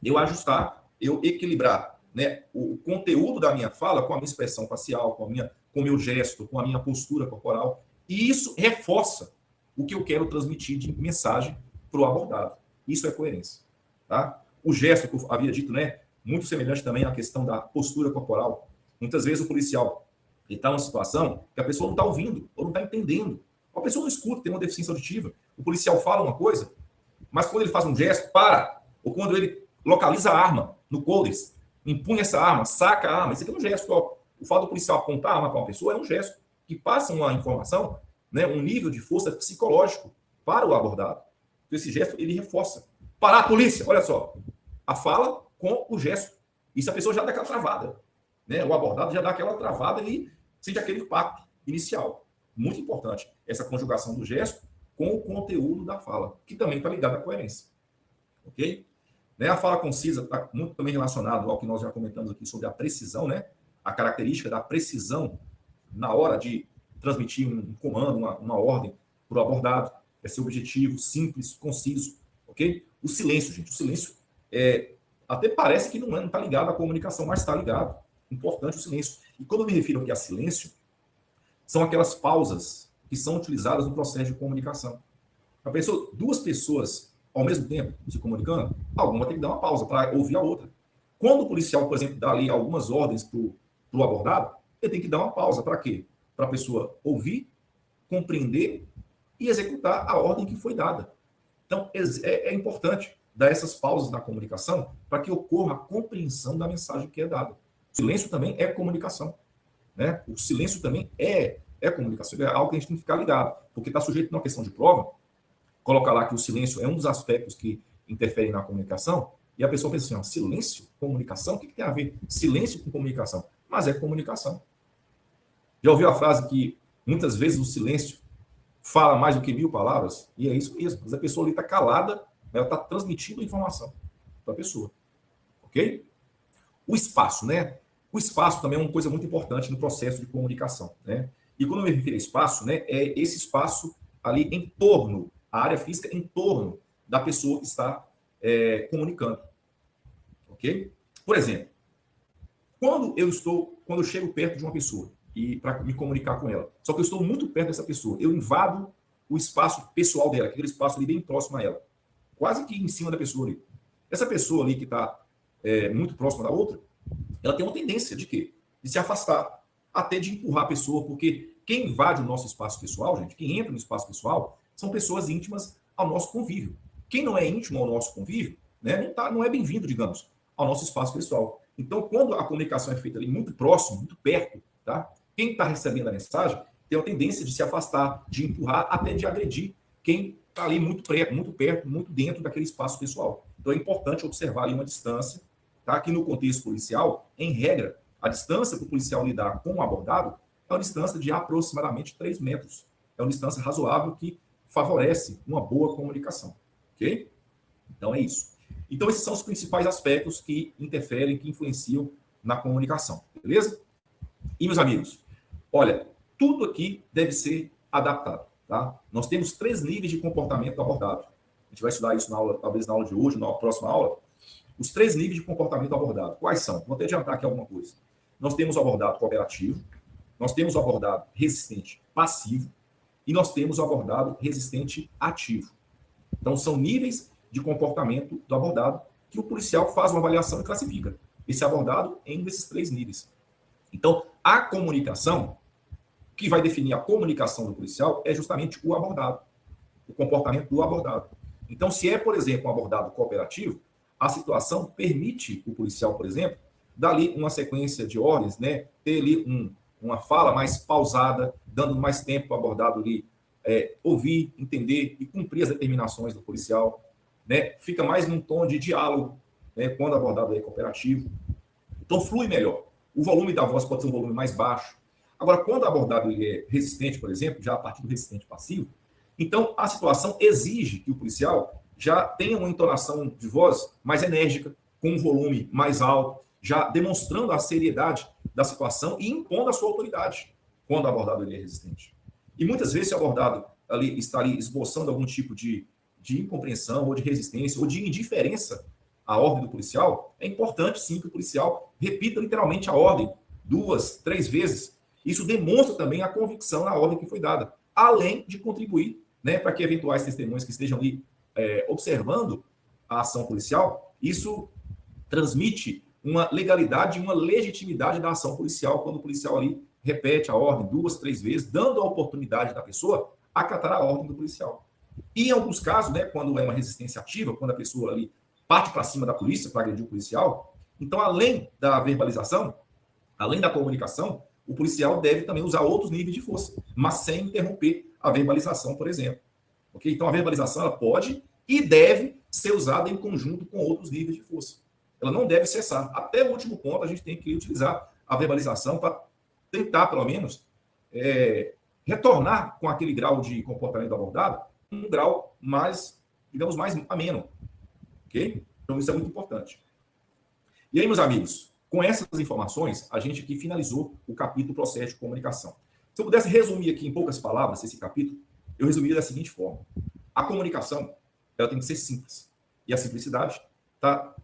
Eu ajustar, eu equilibrar, né, o conteúdo da minha fala com a minha expressão facial, com o meu gesto, com a minha postura corporal. E isso reforça o que eu quero transmitir de mensagem para o abordado. Isso é coerência. Tá? O gesto que eu havia dito, né, muito semelhante também à questão da postura corporal. Muitas vezes o policial está numa situação que a pessoa não está ouvindo ou não está entendendo. A pessoa não escuta, tem uma deficiência auditiva. O policial fala uma coisa, mas quando ele faz um gesto, para. Ou quando ele localiza a arma no coldres, empunha essa arma, saca a arma. Isso aqui é um gesto. Ó. O fato do policial apontar a arma para uma pessoa é um gesto que passa uma informação, né, um nível de força psicológico para o abordado. Então, esse gesto, ele reforça. Parar a polícia, olha só. A fala com o gesto. Isso a pessoa já dá aquela travada. Né? O abordado já dá aquela travada e sente aquele impacto inicial. Muito importante essa conjugação do gesto com o conteúdo da fala, que também está ligado à coerência. Ok? Né? A fala concisa está muito também relacionado ao que nós já comentamos aqui sobre a precisão, né? A característica da precisão na hora de transmitir um comando, uma ordem para o abordado. É ser objetivo, simples, conciso. Ok? O silêncio, gente. O silêncio até parece que não está ligado à comunicação, mas está ligado. Importante o silêncio. E quando eu me refiro aqui a silêncio, são aquelas pausas que são utilizadas no processo de comunicação. Duas pessoas ao mesmo tempo se comunicando, alguma tem que dar uma pausa para ouvir a outra. Quando o policial, por exemplo, dá ali algumas ordens para o abordado, ele tem que dar uma pausa. Para quê? Para a pessoa ouvir, compreender e executar a ordem que foi dada. Então, é importante dar essas pausas na comunicação para que ocorra a compreensão da mensagem que é dada. O silêncio também é comunicação. Né? O silêncio também é comunicação. É algo que a gente tem que ficar ligado, porque está sujeito a uma questão de prova. Coloca lá que o silêncio é um dos aspectos que interferem na comunicação, e a pessoa pensa assim, ó, silêncio, comunicação, o que tem a ver silêncio com comunicação? Mas é comunicação. Já ouviu a frase que muitas vezes o silêncio fala mais do que 1000 palavras? E é isso mesmo. Mas a pessoa ali está calada, ela está transmitindo informação para a pessoa. Ok? O espaço, né? O espaço também é uma coisa muito importante no processo de comunicação, né? E quando eu me refiro a espaço, né, é esse espaço ali em torno, a área física em torno da pessoa que está comunicando. Ok? Por exemplo, quando eu chego perto de uma pessoa e para me comunicar com ela, só que eu estou muito perto dessa pessoa, eu invado o espaço pessoal dela, aquele espaço ali bem próximo a ela, quase que em cima da pessoa ali. Essa pessoa ali que está muito próxima da outra, ela tem uma tendência de quê? De se afastar, até de empurrar a pessoa, porque quem invade o nosso espaço pessoal, gente, quem entra no espaço pessoal, são pessoas íntimas ao nosso convívio. Quem não é íntimo ao nosso convívio, né, não é bem-vindo, digamos, ao nosso espaço pessoal. Então, quando a comunicação é feita ali muito próximo, muito perto, tá? Quem está recebendo a mensagem tem a tendência de se afastar, de empurrar, até de agredir quem está ali muito perto, muito dentro daquele espaço pessoal. Então, é importante observar ali uma distância, tá? Aqui no contexto policial, em regra, a distância para o policial lidar com o abordado é uma distância de aproximadamente 3 metros. É uma distância razoável que favorece uma boa comunicação. Ok? Então, é isso. Então, esses são os principais aspectos que interferem, que influenciam na comunicação. Beleza? E, meus amigos, olha, tudo aqui deve ser adaptado. Tá? Nós temos 3 níveis de comportamento abordado. A gente vai estudar isso na aula, talvez na aula de hoje, na próxima aula. Os 3 níveis de comportamento abordado. Quais são? Vou até adiantar aqui alguma coisa. Nós temos o abordado cooperativo, nós temos o abordado resistente passivo e nós temos o abordado resistente ativo. Então, são níveis de comportamento do abordado que o policial faz uma avaliação e classifica esse abordado em um desses 3 níveis. Então, a comunicação, que vai definir a comunicação do policial, é justamente o abordado, o comportamento do abordado. Então, se é, por exemplo, um abordado cooperativo, a situação permite o policial, por exemplo, dar ali uma sequência de ordens, né? Ter ali uma fala mais pausada, dando mais tempo para o abordado ali ouvir, entender e cumprir as determinações do policial, né? Fica mais num tom de diálogo, né? Quando abordado aí cooperativo. Então, flui melhor. O volume da voz pode ser um volume mais baixo. Agora, quando abordado ele é resistente, por exemplo, já a partir do resistente passivo, então a situação exige que o policial já tenha uma entonação de voz mais enérgica, com um volume mais alto, já demonstrando a seriedade da situação e impondo a sua autoridade quando abordado ele é resistente. E muitas vezes, se o abordado ali está ali esboçando algum tipo de incompreensão, ou de resistência, ou de indiferença à ordem do policial, é importante sim que o policial repita literalmente a ordem 2, 3 vezes. Isso demonstra também a convicção na ordem que foi dada, além de contribuir, né, para que eventuais testemunhas que estejam ali observando a ação policial, isso transmite uma legalidade e uma legitimidade da ação policial, quando o policial ali repete a ordem 2, 3 vezes, dando a oportunidade da pessoa acatar a ordem do policial. E em alguns casos, né, quando é uma resistência ativa, quando a pessoa ali parte para cima da polícia para agredir o policial, então, além da verbalização, além da comunicação, o policial deve também usar outros níveis de força, mas sem interromper a verbalização, por exemplo. Okay? Então, a verbalização ela pode e deve ser usada em conjunto com outros níveis de força. Ela não deve cessar. Até o último ponto, a gente tem que utilizar a verbalização para tentar, pelo menos, retornar com aquele grau de comportamento abordado, um grau mais, digamos, mais ameno. Ok? Então, isso é muito importante. E aí, meus amigos, com essas informações, a gente aqui finalizou o capítulo Processo de Comunicação. Se eu pudesse resumir aqui em poucas palavras esse capítulo, eu resumiria da seguinte forma. A comunicação, ela tem que ser simples. E a simplicidade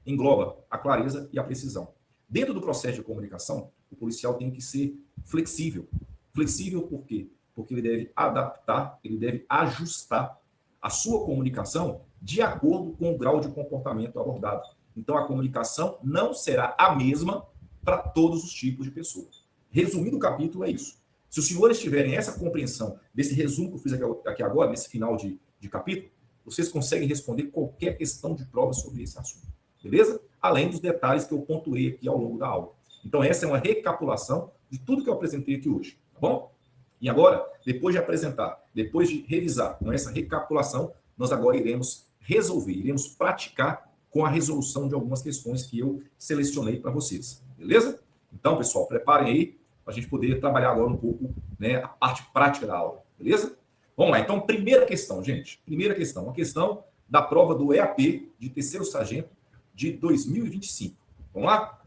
engloba a clareza e a precisão. Dentro do processo de comunicação, o policial tem que ser flexível. Flexível por quê? Porque ele deve adaptar, ele deve ajustar a sua comunicação de acordo com o grau de comportamento abordado. Então, a comunicação não será a mesma para todos os tipos de pessoas. Resumindo o capítulo, é isso. Se os senhores tiverem essa compreensão desse resumo que eu fiz aqui agora, nesse final de capítulo, vocês conseguem responder qualquer questão de prova sobre esse assunto. Beleza? Além dos detalhes que eu pontuei aqui ao longo da aula. Então, essa é uma recapitulação de tudo que eu apresentei aqui hoje. Tá bom? E agora, depois de apresentar, depois de revisar com essa recapitulação, nós agora iremos resolver, iremos praticar com a resolução de algumas questões que eu selecionei para vocês. Beleza? Então, pessoal, preparem aí para a gente poder trabalhar agora um pouco, né, a parte prática da aula. Beleza? Vamos lá. Então, primeira questão, gente. Primeira questão. Uma questão da prova do EAP de terceiro sargento de 2025. Vamos lá?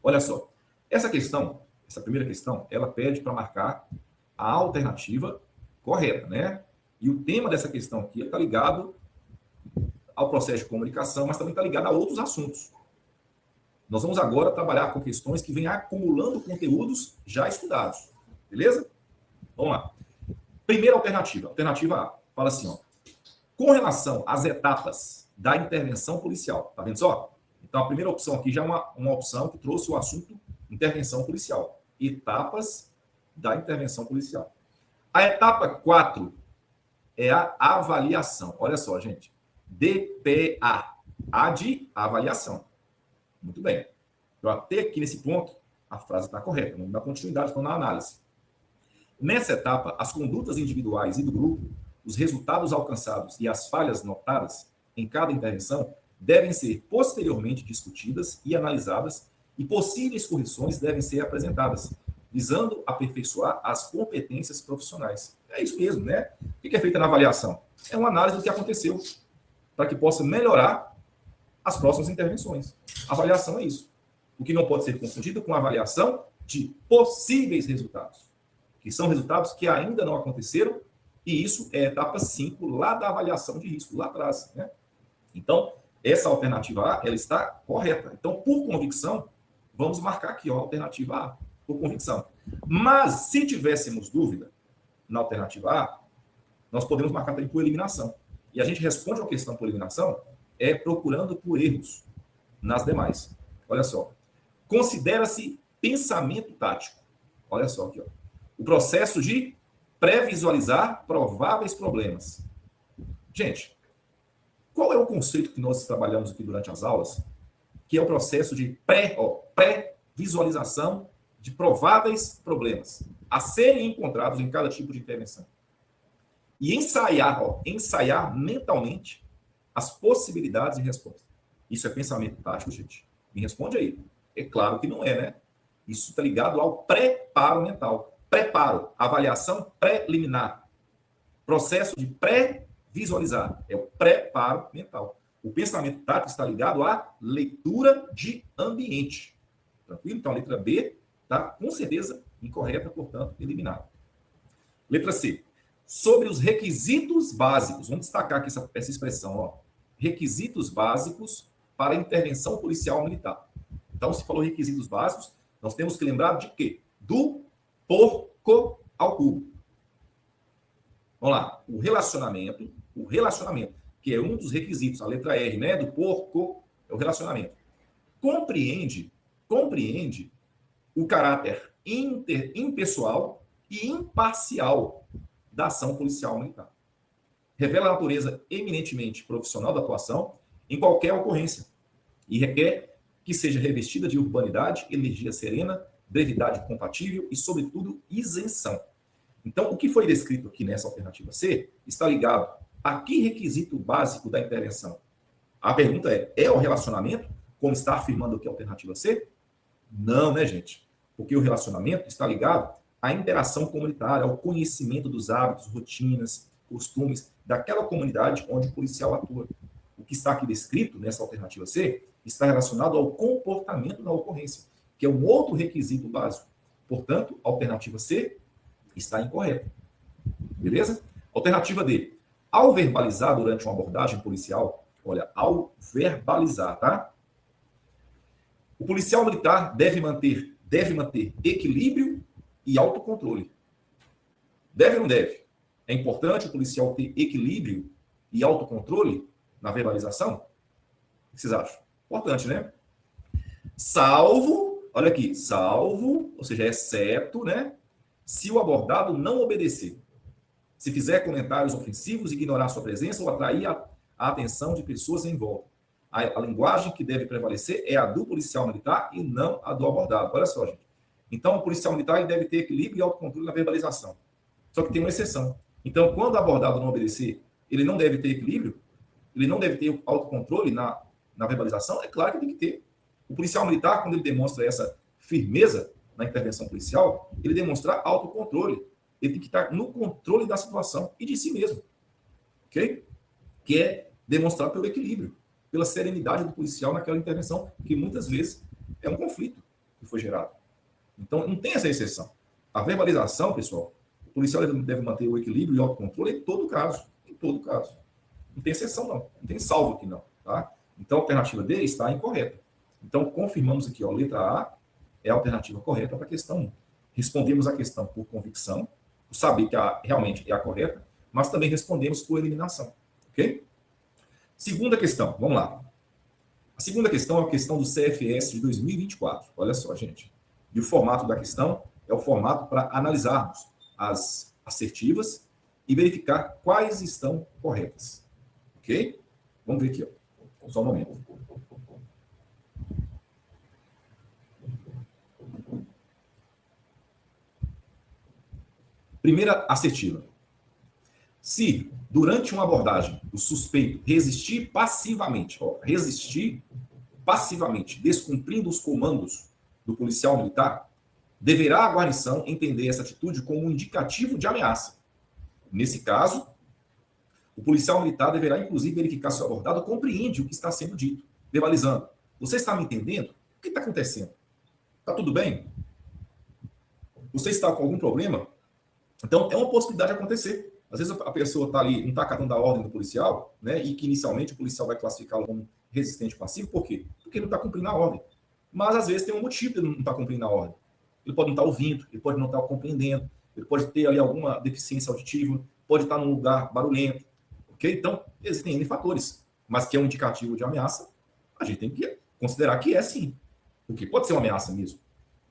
Olha só. Essa primeira questão, ela pede para marcar a alternativa correta, né? E o tema dessa questão aqui está ligado ao processo de comunicação, mas também está ligado a outros assuntos. Nós vamos agora trabalhar com questões que vêm acumulando conteúdos já estudados. Beleza? Vamos lá. Primeira alternativa. Alternativa A. Fala assim, ó. Com relação às etapas da intervenção policial. Tá vendo só? Então, a primeira opção aqui já é uma opção que trouxe o assunto intervenção policial. Etapas da intervenção policial. A etapa 4 é a avaliação. Olha só, gente. DPA. A de avaliação. Muito bem. Eu até aqui nesse ponto, a frase está correta. Vamos dar continuidade então, na análise. Nessa etapa, as condutas individuais e do grupo, os resultados alcançados e as falhas notadas em cada intervenção devem ser posteriormente discutidas e analisadas e possíveis correções devem ser apresentadas, visando aperfeiçoar as competências profissionais. É isso mesmo, né? O que é feita na avaliação? É uma análise do que aconteceu, para que possa melhorar as próximas intervenções. A avaliação é isso. O que não pode ser confundido com a avaliação de possíveis resultados, que são resultados que ainda não aconteceram, e isso é a etapa 5 lá da avaliação de risco, lá atrás, né? Então, essa alternativa A, ela está correta. Então, por convicção, vamos marcar aqui, ó, a alternativa A, por convicção. Mas, se tivéssemos dúvida na alternativa A, nós podemos marcar também por eliminação. E a gente responde a questão por eliminação procurando por erros nas demais. Olha só. Considera-se pensamento tático. Olha só aqui, ó. O processo de pré-visualizar prováveis problemas. Gente, qual é o conceito que nós trabalhamos aqui durante as aulas? Que é o processo de pré-visualização de prováveis problemas a serem encontrados em cada tipo de intervenção. e ensaiar mentalmente as possibilidades de resposta. Isso é pensamento tático, gente? Me responde aí. É claro que não é, né? Isso está ligado ao preparo mental. Preparo, avaliação preliminar. Processo de pré-visualizar. É o preparo mental. O pensamento tático está ligado à leitura de ambiente. Tranquilo? Então, a letra B está, com certeza, incorreta, portanto, eliminada. Letra C. Sobre os requisitos básicos. Vamos destacar aqui essa expressão. Ó. Requisitos básicos para intervenção policial militar. Então, se falou requisitos básicos, nós temos que lembrar de quê? Do porco ao cubo. Vamos lá. O relacionamento, que é um dos requisitos, a letra R, né, do porco, é o relacionamento. Compreende o caráter impessoal e imparcial da ação policial militar. Revela a natureza eminentemente profissional da atuação em qualquer ocorrência e requer que seja revestida de urbanidade, energia serena, brevidade compatível e, sobretudo, isenção. Então, o que foi descrito aqui nessa alternativa C está ligado a que requisito básico da intervenção? A pergunta é o relacionamento, como está afirmando aqui a alternativa C? Não, né, gente? Porque o relacionamento está ligado à interação comunitária, ao conhecimento dos hábitos, rotinas, costumes daquela comunidade onde o policial atua. O que está aqui descrito nessa alternativa C está relacionado ao comportamento na ocorrência, que é um outro requisito básico. Portanto, a alternativa C está incorreta. Beleza? Alternativa D. Ao verbalizar durante uma abordagem policial, olha, ao verbalizar, tá? O policial militar deve manter equilíbrio e autocontrole. Deve ou não deve? É importante o policial ter equilíbrio e autocontrole na verbalização? O que vocês acham? Importante, né? Salvo, olha aqui, ou seja, exceto, né? Se o abordado não obedecer. Se fizer comentários ofensivos, ignorar sua presença ou atrair a atenção de pessoas em volta. A linguagem que deve prevalecer é a do policial militar e não a do abordado. Olha só, gente. Então, o policial militar ele deve ter equilíbrio e autocontrole na verbalização. Só que tem uma exceção. Então, quando o abordado não obedecer, ele não deve ter equilíbrio, ele não deve ter autocontrole na verbalização, é claro que tem que ter. O policial militar, quando ele demonstra essa firmeza na intervenção policial, ele demonstra autocontrole. Ele tem que estar no controle da situação e de si mesmo. Ok? Que é demonstrado pelo equilíbrio, pela serenidade do policial naquela intervenção, que muitas vezes é um conflito que foi gerado. Então, não tem essa exceção. A verbalização, pessoal, o policial deve manter o equilíbrio e o autocontrole em todo caso. Em todo caso. Não tem exceção, não. Não tem salvo aqui, não. Tá? Então, a alternativa D está incorreta. Então, confirmamos aqui, ó, letra A é a alternativa correta para a questão 1. Respondemos a questão por convicção, por saber que realmente é a correta, mas também respondemos por eliminação. Ok? Segunda questão, vamos lá. A segunda questão é a questão do CFS de 2024. Olha só, gente. E o formato da questão é o formato para analisarmos as assertivas e verificar quais estão corretas. Ok? Vamos ver aqui, ó. Só um momento. Primeira assertiva. Se, durante uma abordagem, o suspeito resistir passivamente, descumprindo os comandos do policial militar, deverá a guarnição entender essa atitude como um indicativo de ameaça. Nesse caso, o policial militar deverá, inclusive, verificar se o abordado compreende o que está sendo dito, verbalizando. Você está me entendendo? O que está acontecendo? Está tudo bem? Você está com algum problema? Então, é uma possibilidade de acontecer. Às vezes a pessoa está ali, não está acatando a ordem do policial, né? E que inicialmente o policial vai classificá-lo como resistente passivo. Por quê? Porque ele não está cumprindo a ordem. Mas às vezes tem um motivo de ele não estar cumprindo a ordem. Ele pode não estar ouvindo, ele pode não estar compreendendo, ele pode ter ali alguma deficiência auditiva, pode estar num lugar barulhento. Ok? Então, existem N fatores. Mas que é um indicativo de ameaça, a gente tem que considerar que é sim. Porque pode ser uma ameaça mesmo.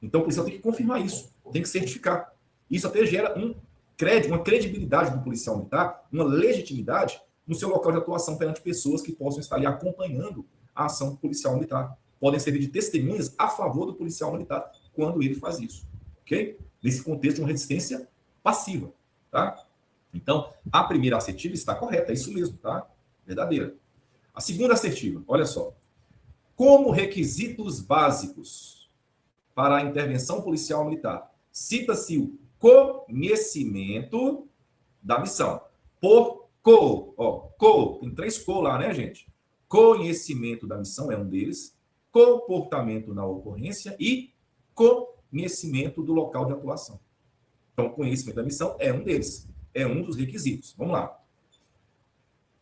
Então o policial tem que confirmar isso, tem que certificar. Isso até gera uma credibilidade do policial militar, uma legitimidade no seu local de atuação perante pessoas que possam estar ali acompanhando a ação policial militar. Podem servir de testemunhas a favor do policial militar quando ele faz isso. Ok? Nesse contexto de uma resistência passiva. Tá? Então, a primeira assertiva está correta, é isso mesmo, tá? Verdadeira. A segunda assertiva, olha só. Como requisitos básicos para a intervenção policial militar, cita-se o conhecimento da missão. Tem 3 co lá, né, gente? Conhecimento da missão é um deles, comportamento na ocorrência e conhecimento do local de atuação. Então, conhecimento da missão é um deles, é um dos requisitos. Vamos lá.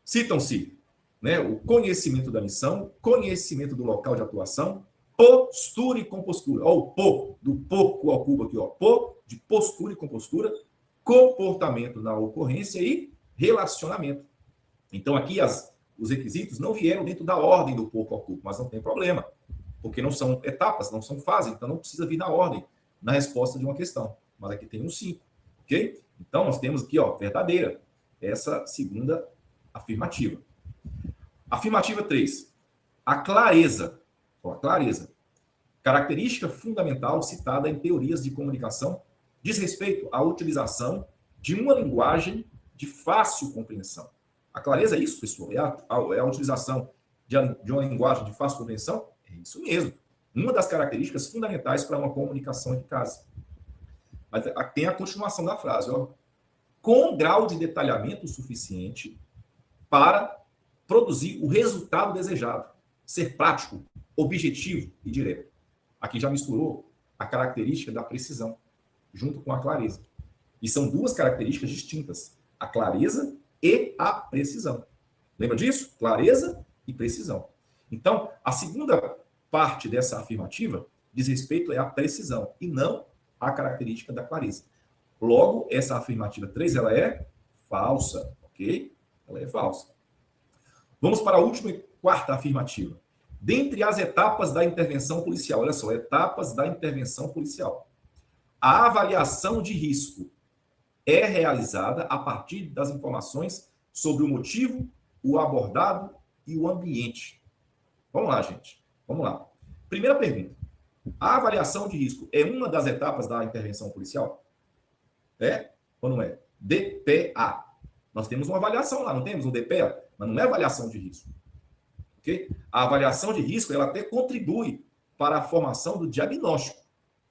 Citam-se, né, o conhecimento da missão, conhecimento do local de atuação, postura e compostura. Ó, o pô, do porco ao cubo aqui, ó. Pô, de postura e compostura, comportamento na ocorrência e relacionamento. Então, aqui os requisitos não vieram dentro da ordem do porco ao cubo, mas não tem problema, porque não são etapas, não são fases, então não precisa vir na ordem, na resposta de uma questão. Mas aqui tem um 5, ok? Então, nós temos aqui, ó, verdadeira, essa segunda afirmativa. Afirmativa 3. A clareza. Ó, a clareza. Característica fundamental citada em teorias de comunicação diz respeito à utilização de uma linguagem de fácil compreensão. A clareza é isso, pessoal? É a utilização de uma linguagem de fácil compreensão? É isso mesmo. Uma das características fundamentais para uma comunicação eficaz. Mas tem a continuação da frase, ó. Com grau de detalhamento suficiente para produzir o resultado desejado. Ser prático, objetivo e direto. Aqui já misturou a característica da precisão, junto com a clareza. E são 2 características distintas. A clareza e a precisão. Lembra disso? Clareza e precisão. Então, a segunda parte dessa afirmativa diz respeito à precisão e não à característica da clareza. Logo, essa afirmativa 3, ela é falsa, ok? Ela é falsa. Vamos para a última e quarta afirmativa. Dentre as etapas da intervenção policial, olha só, etapas da intervenção policial. A avaliação de risco é realizada a partir das informações sobre o motivo, o abordado e o ambiente. Vamos lá, gente. Vamos lá. Primeira pergunta. A avaliação de risco é uma das etapas da intervenção policial? É ou não é? DPA. Nós temos uma avaliação lá, não temos um DPA? Mas não é avaliação de risco. Okay? A avaliação de risco, ela até contribui para a formação do diagnóstico,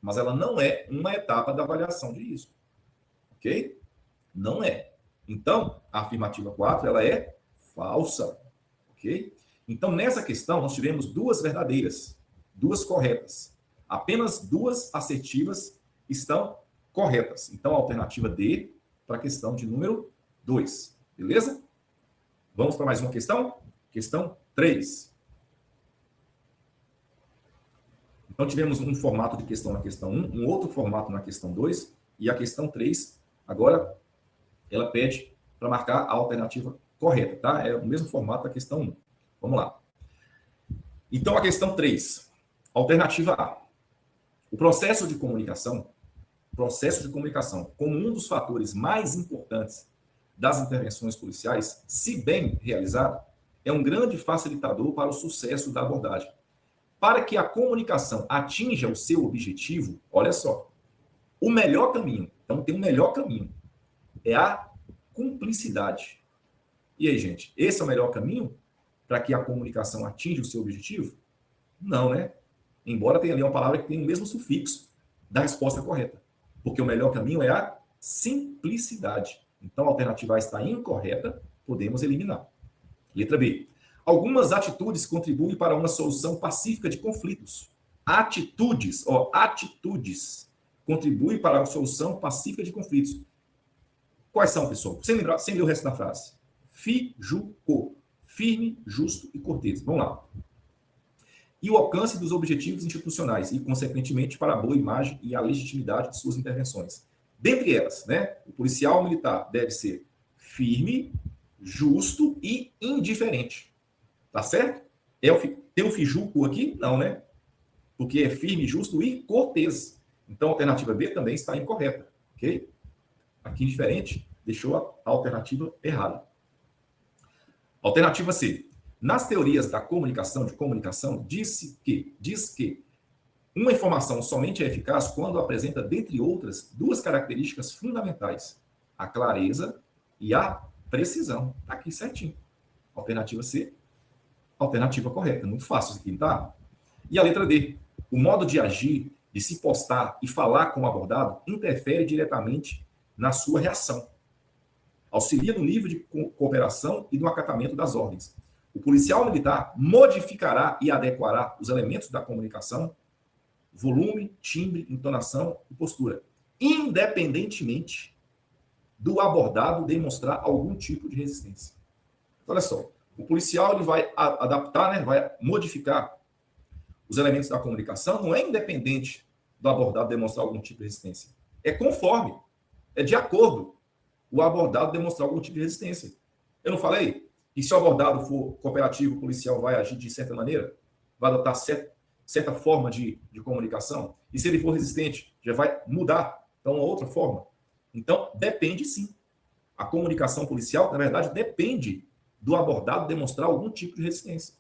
mas ela não é uma etapa da avaliação de risco. Ok? Não é. Então, a afirmativa 4, ela é falsa. Ok? Então, nessa questão, nós tivemos 2 verdadeiras, 2 corretas. Apenas 2 assertivas estão corretas. Então, a alternativa D para a questão de número 2. Beleza? Vamos para mais uma questão? Questão 3. Então, tivemos um formato de questão na questão 1, um outro formato na questão 2, e a questão 3, agora, ela pede para marcar a alternativa correta, tá? É o mesmo formato da questão 1. Vamos lá. Então, a questão 3. Alternativa A. O processo de comunicação, como um dos fatores mais importantes das intervenções policiais, se bem realizado, é um grande facilitador para o sucesso da abordagem. Para que a comunicação atinja o seu objetivo, olha só, o melhor caminho, então tem um melhor caminho, é a cumplicidade. E aí, gente, esse é o melhor caminho para que a comunicação atinja o seu objetivo? Não, né? Embora tenha ali uma palavra que tem o mesmo sufixo da resposta correta. Porque o melhor caminho é a simplicidade. Então, a alternativa A está incorreta, podemos eliminar. Letra B. Algumas atitudes contribuem para uma solução pacífica de conflitos. Atitudes contribuem para a solução pacífica de conflitos. Quais são, pessoal? Sem ler o resto da frase. Fijuco. Firme, justo e cortês. Vamos lá. E o alcance dos objetivos institucionais e, consequentemente, para a boa imagem e a legitimidade de suas intervenções. Dentre elas, né, o policial militar deve ser firme, justo e indiferente. Tá certo? Tem o fijuco aqui? Não, né? Porque é firme, justo e cortês. Então, a alternativa B também está incorreta. Ok? Aqui, indiferente, deixou a alternativa errada. Alternativa C. Nas teorias da comunicação, diz que uma informação somente é eficaz quando apresenta, dentre outras, 2 características fundamentais: a clareza e a precisão. Está aqui certinho. Alternativa C, alternativa correta. Muito fácil isso aqui, tá? E a letra D. O modo de agir, de se postar e falar com o abordado interfere diretamente na sua reação. Auxilia no nível de cooperação e no acatamento das ordens. O policial militar modificará e adequará os elementos da comunicação, volume, timbre, entonação e postura, independentemente do abordado demonstrar algum tipo de resistência. Olha só, o policial ele vai adaptar, né, vai modificar os elementos da comunicação, não é independente do abordado demonstrar algum tipo de resistência. É conforme, é de acordo o abordado demonstrar algum tipo de resistência. Eu não falei que se o abordado for cooperativo, o policial vai agir de certa maneira, vai adotar certa forma de comunicação, e se ele for resistente, já vai mudar para uma outra forma. Então, depende sim. A comunicação policial, na verdade, depende do abordado demonstrar algum tipo de resistência.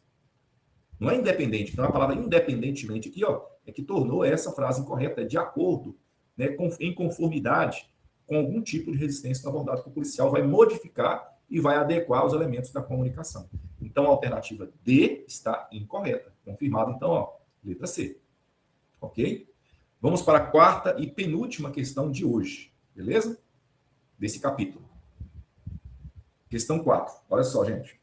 Não é independente. Então, a palavra independentemente aqui, ó, é que tornou essa frase incorreta, é de acordo, né, em conformidade com algum tipo de resistência do abordado, que o policial vai modificar e vai adequar os elementos da comunicação. Então, a alternativa D está incorreta. Confirmado, então, ó, letra C. Ok? Vamos para a quarta e penúltima questão de hoje. Beleza? Desse capítulo. Questão 4. Olha só, gente.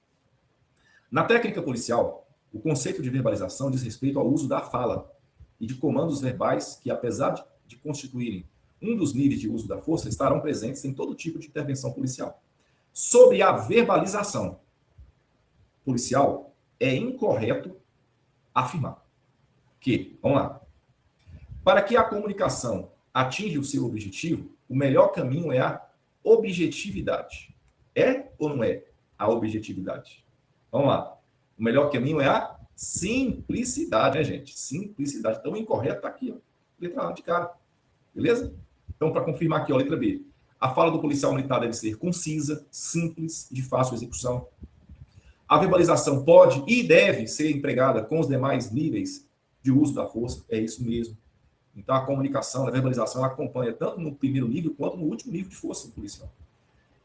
Na técnica policial, o conceito de verbalização diz respeito ao uso da fala e de comandos verbais que, apesar de constituírem um dos níveis de uso da força, estarão presentes em todo tipo de intervenção policial. Sobre a verbalização policial, é incorreto afirmar que, vamos lá, para que a comunicação atinja o seu objetivo, o melhor caminho é a objetividade. É ou não é a objetividade? Vamos lá. O melhor caminho é a simplicidade, né, gente? Simplicidade. Então, o incorreto está aqui, ó. Letra A de cara. Beleza? Então, para confirmar aqui, ó, letra B. A fala do policial militar deve ser concisa, simples, de fácil execução. A verbalização pode e deve ser empregada com os demais níveis de uso da força. É isso mesmo. Então, a comunicação, a verbalização, ela acompanha tanto no primeiro nível quanto no último nível de força do policial.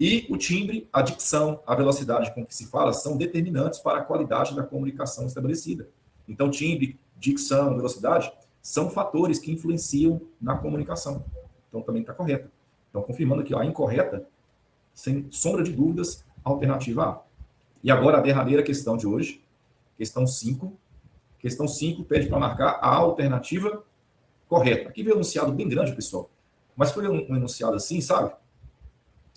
E o timbre, a dicção, a velocidade com que se fala são determinantes para a qualidade da comunicação estabelecida. Então, timbre, dicção, velocidade são fatores que influenciam na comunicação. Então, também está correta. Então, confirmando que a incorreta, sem sombra de dúvidas, alternativa A. E agora a derradeira questão de hoje, questão 5. Questão 5 pede para marcar a alternativa correta. Aqui veio um enunciado bem grande, pessoal. Mas foi um enunciado assim, sabe?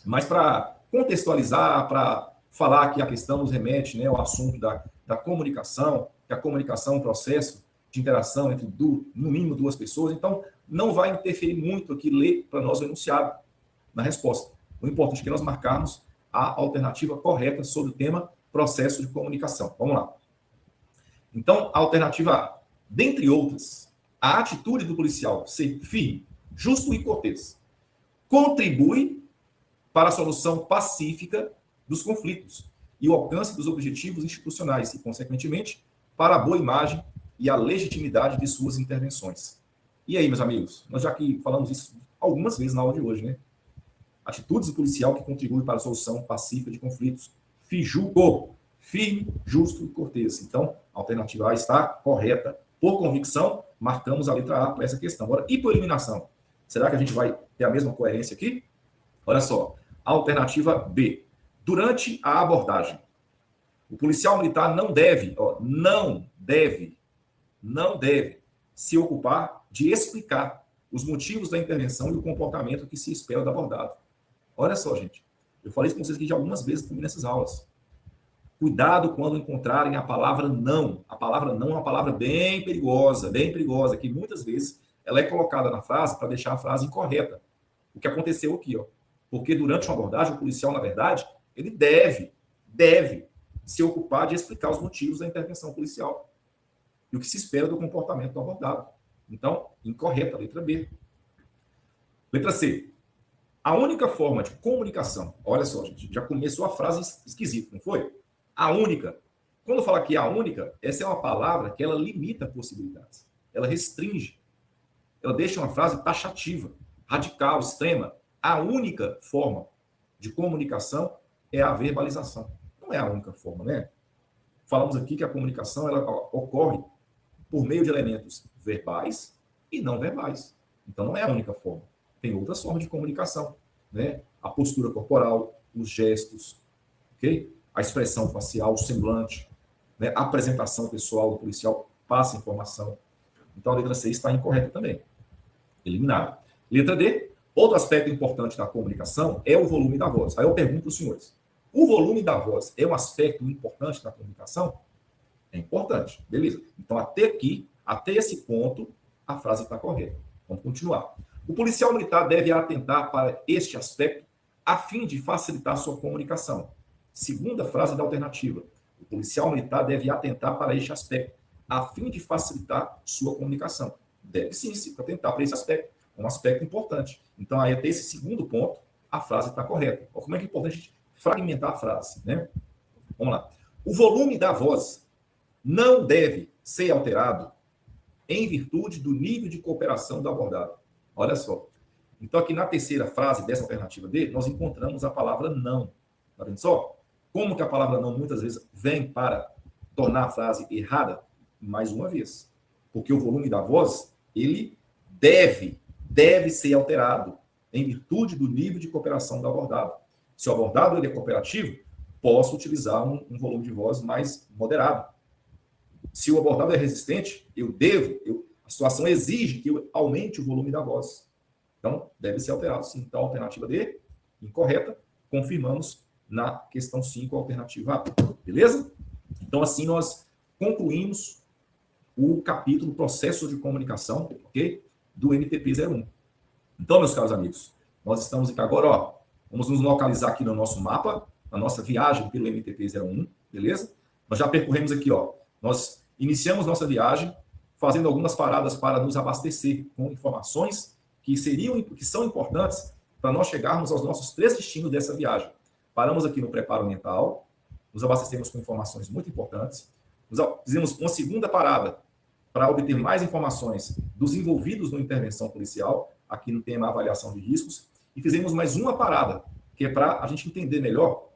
Mas para contextualizar, para falar que a questão nos remete, né, ao assunto da comunicação, que a comunicação é um processo de interação entre, no mínimo, duas pessoas. Então, não vai interferir muito aqui ler para nós o enunciado na resposta. O importante é que nós marcarmos a alternativa correta sobre o tema processo de comunicação. Vamos lá. Então, a alternativa A. Dentre outras, a atitude do policial ser firme, justo e cortês contribui para a solução pacífica dos conflitos e o alcance dos objetivos institucionais e, consequentemente, para a boa imagem e a legitimidade de suas intervenções. E aí, meus amigos, nós já que falamos isso algumas vezes na aula de hoje, né? Atitudes do policial que contribuem para a solução pacífica de conflitos. FIJUCO, firme, justo e cortês. Então, a alternativa A está correta. Por convicção, marcamos a letra A para essa questão. Agora, e por eliminação? Será que a gente vai ter a mesma coerência aqui? Olha só, alternativa B. Durante a abordagem, o policial militar não deve se ocupar de explicar os motivos da intervenção e o comportamento que se espera do abordado. Olha só, gente. Eu falei isso com vocês aqui já algumas vezes também nessas aulas. Cuidado quando encontrarem a palavra não. A palavra não é uma palavra bem perigosa, que muitas vezes ela é colocada na frase para deixar a frase incorreta. O que aconteceu aqui, ó. Porque durante uma abordagem, o policial, na verdade, ele deve se ocupar de explicar os motivos da intervenção policial e o que se espera do comportamento do abordado. Então, incorreta, letra B. Letra C. A única forma de comunicação, olha só, gente, já começou a frase esquisita, não foi? A única. Quando fala que a única, essa é uma palavra que ela limita possibilidades. Ela restringe. Ela deixa uma frase taxativa, radical, extrema. A única forma. de comunicação é a verbalização. Não é a única forma, né? Falamos aqui que a comunicação ela ocorre por meio de elementos verbais e não verbais. Então, não é a única forma. Tem outras formas de comunicação, né? A postura corporal, os gestos, ok? A expressão facial, o semblante, né? A apresentação pessoal do policial passa informação. Então, a letra C está incorreta também. Eliminada. Letra D. Outro aspecto importante da comunicação é o volume da voz. Aí eu pergunto para os senhores, o volume da voz é um aspecto importante da comunicação? É importante, beleza. Então, até aqui, até esse ponto, a frase está correta. Vamos continuar. O policial militar deve atentar para este aspecto a fim de facilitar sua comunicação. Segunda frase da alternativa. O policial militar deve atentar para este aspecto a fim de facilitar sua comunicação. Deve sim, atentar para esse aspecto. É um aspecto importante. Então, aí até esse segundo ponto, a frase está correta. Olha como é que é importante a gente fragmentar a frase, né? Vamos lá. O volume da voz não deve ser alterado em virtude do nível de cooperação do abordado. Olha só. Então, aqui na terceira frase dessa alternativa D, nós encontramos a palavra não. Está vendo só? Como que a palavra não muitas vezes vem para tornar a frase errada? Mais uma vez. Porque o volume da voz, ele deve ser alterado em virtude do nível de cooperação do abordado. Se o abordado ele é cooperativo, posso utilizar um volume de voz mais moderado. Se o abordado é resistente, a situação exige que eu aumente o volume da voz. Então, deve ser alterado, sim. Então, a alternativa D, incorreta, confirmamos na questão 5, a alternativa A. Beleza? Então, assim, nós concluímos o capítulo Processo de Comunicação, ok? Do MTP-01. Então, meus caros amigos, nós estamos aqui agora, ó, vamos nos localizar aqui no nosso mapa, na nossa viagem pelo MTP-01, beleza? Nós já percorremos aqui, ó, nós iniciamos nossa viagem fazendo algumas paradas para nos abastecer com informações que são importantes para nós chegarmos aos nossos 3 destinos dessa viagem. Paramos aqui no preparo mental, nos abastecemos com informações muito importantes, fizemos uma segunda parada para obter mais informações dos envolvidos na intervenção policial, aqui no tema avaliação de riscos, e fizemos mais uma parada, que é para a gente entender melhor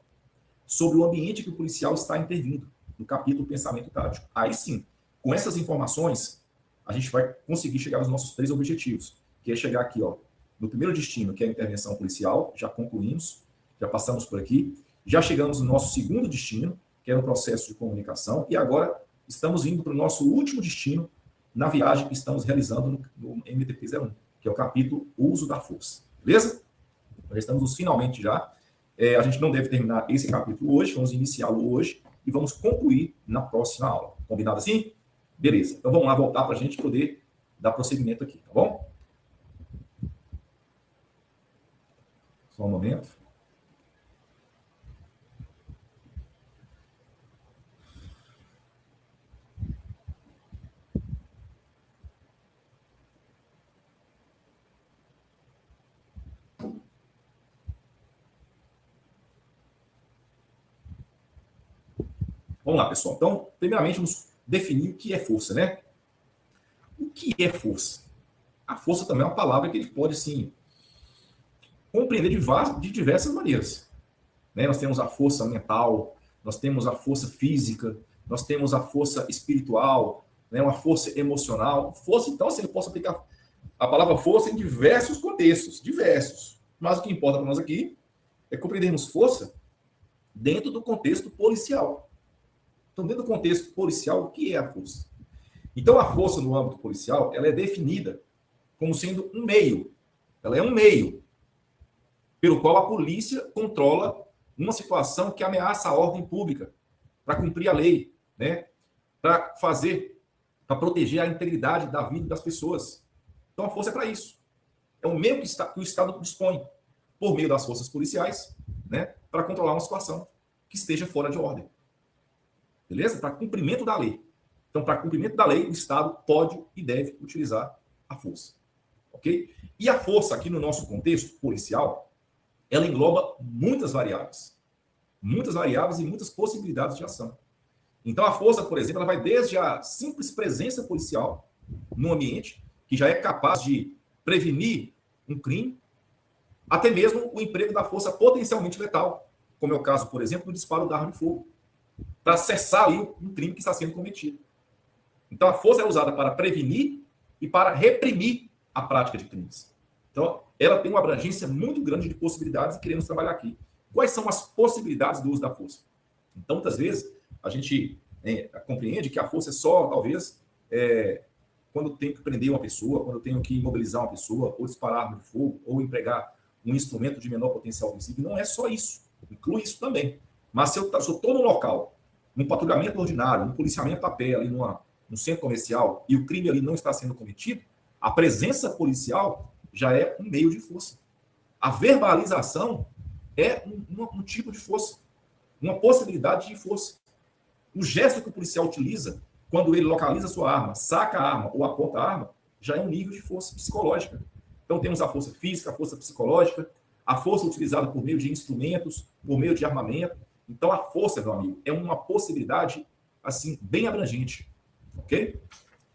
sobre o ambiente que o policial está intervindo, no capítulo Pensamento Tático. Aí sim, com essas informações, a gente vai conseguir chegar aos nossos 3 objetivos, que é chegar aqui, ó, no primeiro destino, que é a intervenção policial, já concluímos, já passamos por aqui, já chegamos no nosso segundo destino, que era o processo de comunicação, e agora estamos indo para o nosso último destino na viagem que estamos realizando no MTP-01, que é o capítulo Uso da Força. Beleza? Nós estamos finalmente já. A gente não deve terminar esse capítulo hoje, vamos iniciá-lo hoje e vamos concluir na próxima aula. Combinado assim? Beleza. Então vamos lá voltar para a gente poder dar prosseguimento aqui, tá bom? Só um momento. Vamos lá, pessoal. Então, primeiramente, vamos definir o que é força, né? O que é força? A força também é uma palavra que ele pode, sim, compreender de diversas maneiras. Né? Nós temos a força mental, nós temos a força física, nós temos a força espiritual, né? Uma força emocional. Força, então, assim, eu posso aplicar a palavra força em diversos contextos, diversos. Mas o que importa para nós aqui é compreendermos força dentro do contexto policial. Então, dentro do contexto policial, o que é a força? Então, a força no âmbito policial, ela é definida como sendo um meio. Ela é um meio pelo qual a polícia controla uma situação que ameaça a ordem pública para cumprir a lei, né? Para proteger a integridade da vida das pessoas. Então, a força é para isso. É um meio que o Estado dispõe por meio das forças policiais, né? Para controlar uma situação que esteja fora de ordem. Beleza? Para cumprimento da lei. Então, para cumprimento da lei, o Estado pode e deve utilizar a força. Ok? E a força, aqui no nosso contexto policial, ela engloba muitas variáveis. Muitas variáveis e muitas possibilidades de ação. Então, a força, por exemplo, ela vai desde a simples presença policial no ambiente, que já é capaz de prevenir um crime, até mesmo o emprego da força potencialmente letal, como é o caso, por exemplo, do disparo da arma de fogo, para cessar ali um crime que está sendo cometido. Então, a força é usada para prevenir e para reprimir a prática de crimes. Então, ela tem uma abrangência muito grande de possibilidades e queremos trabalhar aqui. Quais são as possibilidades do uso da força? Então, muitas vezes, a gente compreende que a força é só, talvez, quando tem que prender uma pessoa, quando eu tenho que imobilizar uma pessoa, ou disparar arma de fogo, ou empregar um instrumento de menor potencial ofensivo. Não é só isso. Inclui isso também. Mas se eu estou no local, num patrulhamento ordinário, num policiamento a pé, ali num centro comercial, e o crime ali não está sendo cometido, a presença policial já é um meio de força. A verbalização é um tipo de força, uma possibilidade de força. O gesto que o policial utiliza quando ele localiza sua arma, saca a arma ou aponta a arma, já é um nível de força psicológica. Então temos a força física, a força psicológica, a força utilizada por meio de instrumentos, por meio de armamento. Então a força, meu amigo, é uma possibilidade assim bem abrangente, ok?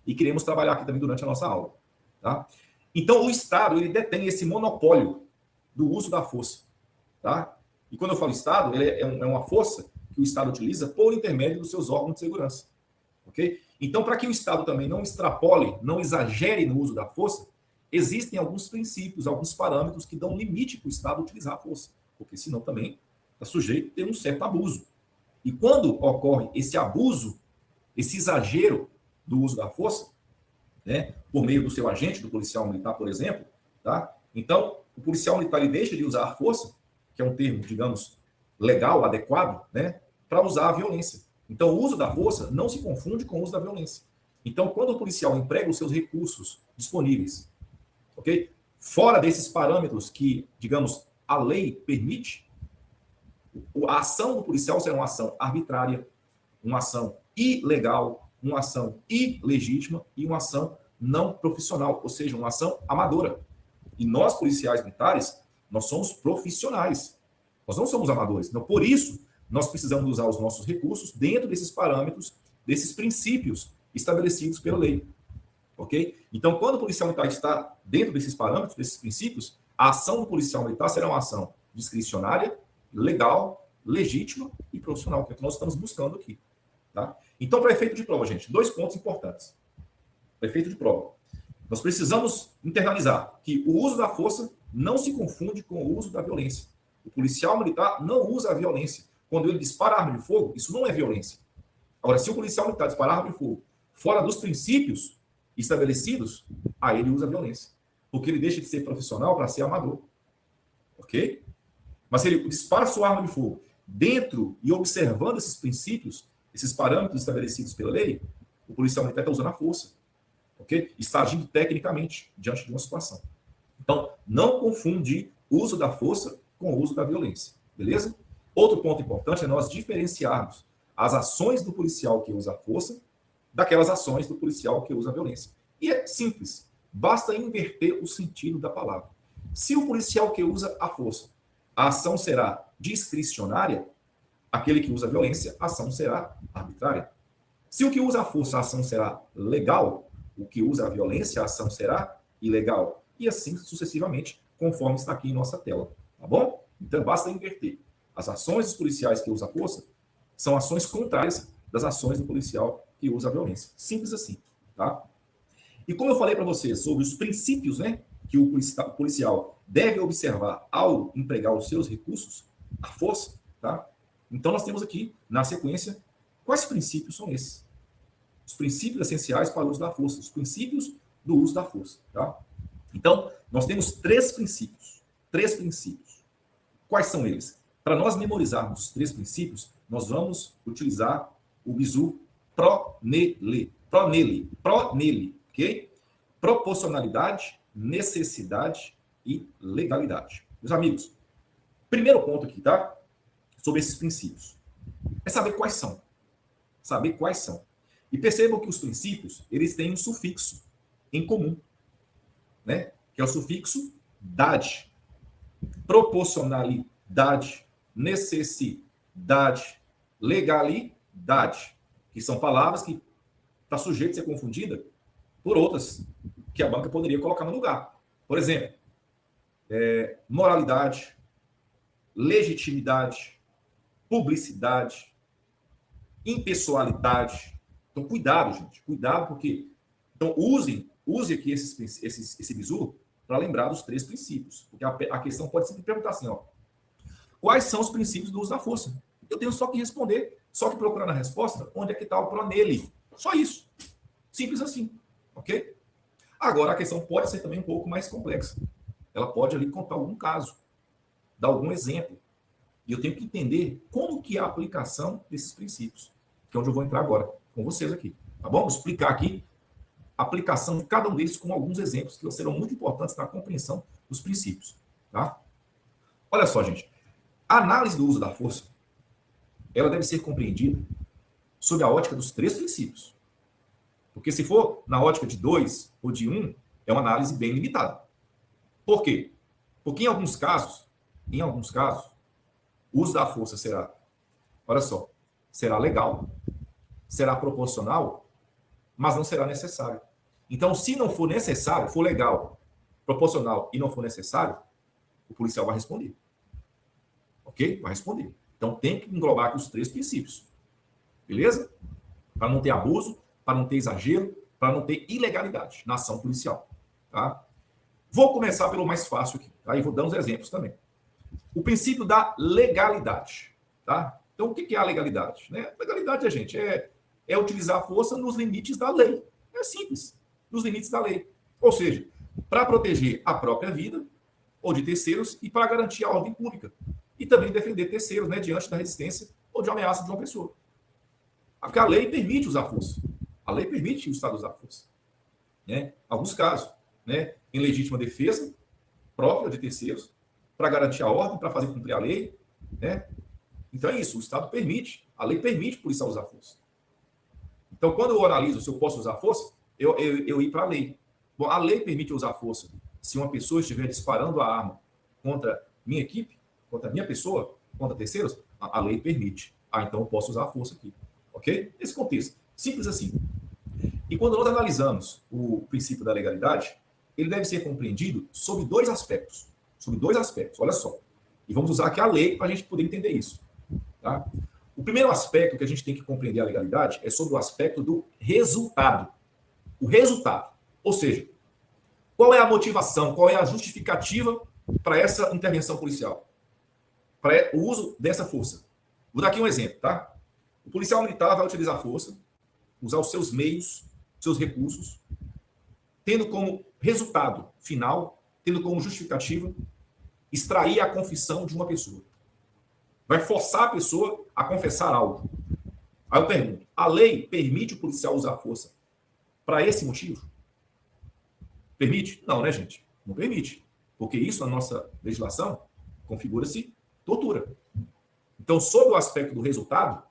E queremos trabalhar aqui também durante a nossa aula, tá? Então o Estado ele detém esse monopólio do uso da força, tá? E quando eu falo Estado, ele é uma força que o Estado utiliza por intermédio dos seus órgãos de segurança, ok? Então, para que o Estado também não extrapole, não exagere no uso da força, existem alguns princípios, alguns parâmetros que dão limite para o Estado utilizar a força, porque senão também está sujeito a ter um certo abuso. E quando ocorre esse abuso, esse exagero do uso da força, né, por meio do seu agente, do policial militar, por exemplo, tá? Então, o policial militar ele deixa de usar a força, que é um termo, digamos, legal, adequado, né, para usar a violência. Então, o uso da força não se confunde com o uso da violência. Então, quando o policial emprega os seus recursos disponíveis, ok? Fora desses parâmetros que, digamos, a lei permite, a ação do policial será uma ação arbitrária, uma ação ilegal, uma ação ilegítima e uma ação não profissional, ou seja, uma ação amadora. E nós, policiais militares, nós somos profissionais. Nós não somos amadores. Então, por isso, nós precisamos usar os nossos recursos dentro desses parâmetros, desses princípios estabelecidos pela lei. Ok? Então, quando o policial militar está dentro desses parâmetros, desses princípios, a ação do policial militar será uma ação discricionária, legal, legítima e profissional, que é o que nós estamos buscando aqui. Tá? Então, para efeito de prova, gente, 2 pontos importantes. Para efeito de prova. Nós precisamos internalizar que o uso da força não se confunde com o uso da violência. O policial militar não usa a violência. Quando ele dispara arma de fogo, isso não é violência. Agora, se o policial militar disparar arma de fogo fora dos princípios estabelecidos, aí ele usa a violência. Porque ele deixa de ser profissional para ser amador. Ok? Mas se ele dispara sua arma de fogo dentro e observando esses princípios, esses parâmetros estabelecidos pela lei, o policial militar está usando a força. Ok? Está agindo tecnicamente diante de uma situação. Então, não confundir o uso da força com o uso da violência. Beleza? Outro ponto importante é nós diferenciarmos as ações do policial que usa a força daquelas ações do policial que usa a violência. E é simples. Basta inverter o sentido da palavra. Se o policial que usa a força, a ação será discricionária, aquele que usa a violência, a ação será arbitrária. Se o que usa a força, a ação será legal, o que usa a violência, a ação será ilegal. E assim sucessivamente, conforme está aqui em nossa tela. Tá bom? Então, basta inverter. As ações dos policiais que usam a força são ações contrárias das ações do policial que usa a violência. Simples assim. Tá? E como eu falei para vocês sobre os princípios, né, que o policial deve observar ao empregar os seus recursos, a força, tá? Então, nós temos aqui, na sequência, quais princípios são esses? Os princípios essenciais para o uso da força, os princípios do uso da força. Tá? Então, nós temos 3 princípios. 3 princípios. Quais são eles? Para nós memorizarmos os 3 princípios, nós vamos utilizar o bizu PRONELE. PRONELE, ok? Proporcionalidade, necessidade e legalidade. Meus amigos, primeiro ponto aqui, tá? Sobre esses princípios. É saber quais são. Saber quais são. E percebam que os princípios, eles têm um sufixo em comum, né? Que é o sufixo dade. Proporcionalidade, necessidade, legalidade, que são palavras que está sujeito a ser confundida por outras que a banca poderia colocar no lugar. Por exemplo, moralidade, legitimidade, publicidade, impessoalidade. Então, cuidado, gente. Cuidado, porque... Então, use aqui esse bizu para lembrar dos 3 princípios. Porque a questão pode sempre perguntar assim, ó, quais são os princípios do uso da força? Eu tenho só que responder, só que procurar na resposta onde é que está o pronele. Só isso. Simples assim. Ok? Agora, a questão pode ser também um pouco mais complexa. Ela pode ali contar algum caso, dar algum exemplo. E eu tenho que entender como que é a aplicação desses princípios, que é onde eu vou entrar agora com vocês aqui. Tá bom? Vou explicar aqui a aplicação de cada um deles com alguns exemplos que serão muito importantes na compreensão dos princípios. Tá? Olha só, gente. A análise do uso da força, ela deve ser compreendida sob a ótica dos 3 princípios. Porque se for na ótica de 2 ou de 1, é uma análise bem limitada. Por quê? Porque em alguns casos, o uso da força será, olha só, será legal, será proporcional, mas não será necessário. Então, se não for necessário, for legal, proporcional e não for necessário, o policial vai responder. Ok? Vai responder. Então, tem que englobar aqui os 3 princípios. Beleza? Para não ter abuso, para não ter exagero, para não ter ilegalidade na ação policial. Tá? Vou começar pelo mais fácil aqui. Tá? E vou dar uns exemplos também. O princípio da legalidade. Tá? Então, o que é a legalidade? Né? Legalidade, gente, é utilizar a força nos limites da lei. É simples. Nos limites da lei. Ou seja, para proteger a própria vida ou de terceiros e para garantir a ordem pública. E também defender terceiros, né, diante da resistência ou de ameaça de uma pessoa. Porque a lei permite usar força. A lei permite o Estado usar força. Né? Alguns casos, né, em legítima defesa própria de terceiros, para garantir a ordem, para fazer cumprir a lei. Né? Então é isso, o Estado permite, a lei permite o policial usar força. Então, quando eu analiso se eu posso usar força, eu ir para a lei. Bom, a lei permite usar força se uma pessoa estiver disparando a arma contra minha equipe, contra minha pessoa, contra terceiros, a lei permite. Então eu posso usar a força aqui. Ok? Esse contexto. Simples assim. E quando nós analisamos o princípio da legalidade, ele deve ser compreendido sob 2 aspectos. Sob 2 aspectos, olha só. E vamos usar aqui a lei para a gente poder entender isso. Tá? O primeiro aspecto que a gente tem que compreender a legalidade é sobre o aspecto do resultado. O resultado. Ou seja, qual é a motivação, qual é a justificativa para essa intervenção policial? Para o uso dessa força. Vou dar aqui um exemplo, tá? O policial militar vai utilizar a força, usar os seus meios, seus recursos, tendo como resultado final, tendo como justificativa, extrair a confissão de uma pessoa. Vai forçar a pessoa a confessar algo. Aí eu pergunto, a lei permite o policial usar a força para esse motivo? Permite? Não, né, gente? Não permite. Porque isso, na nossa legislação, configura-se tortura. Então, sob o aspecto do resultado,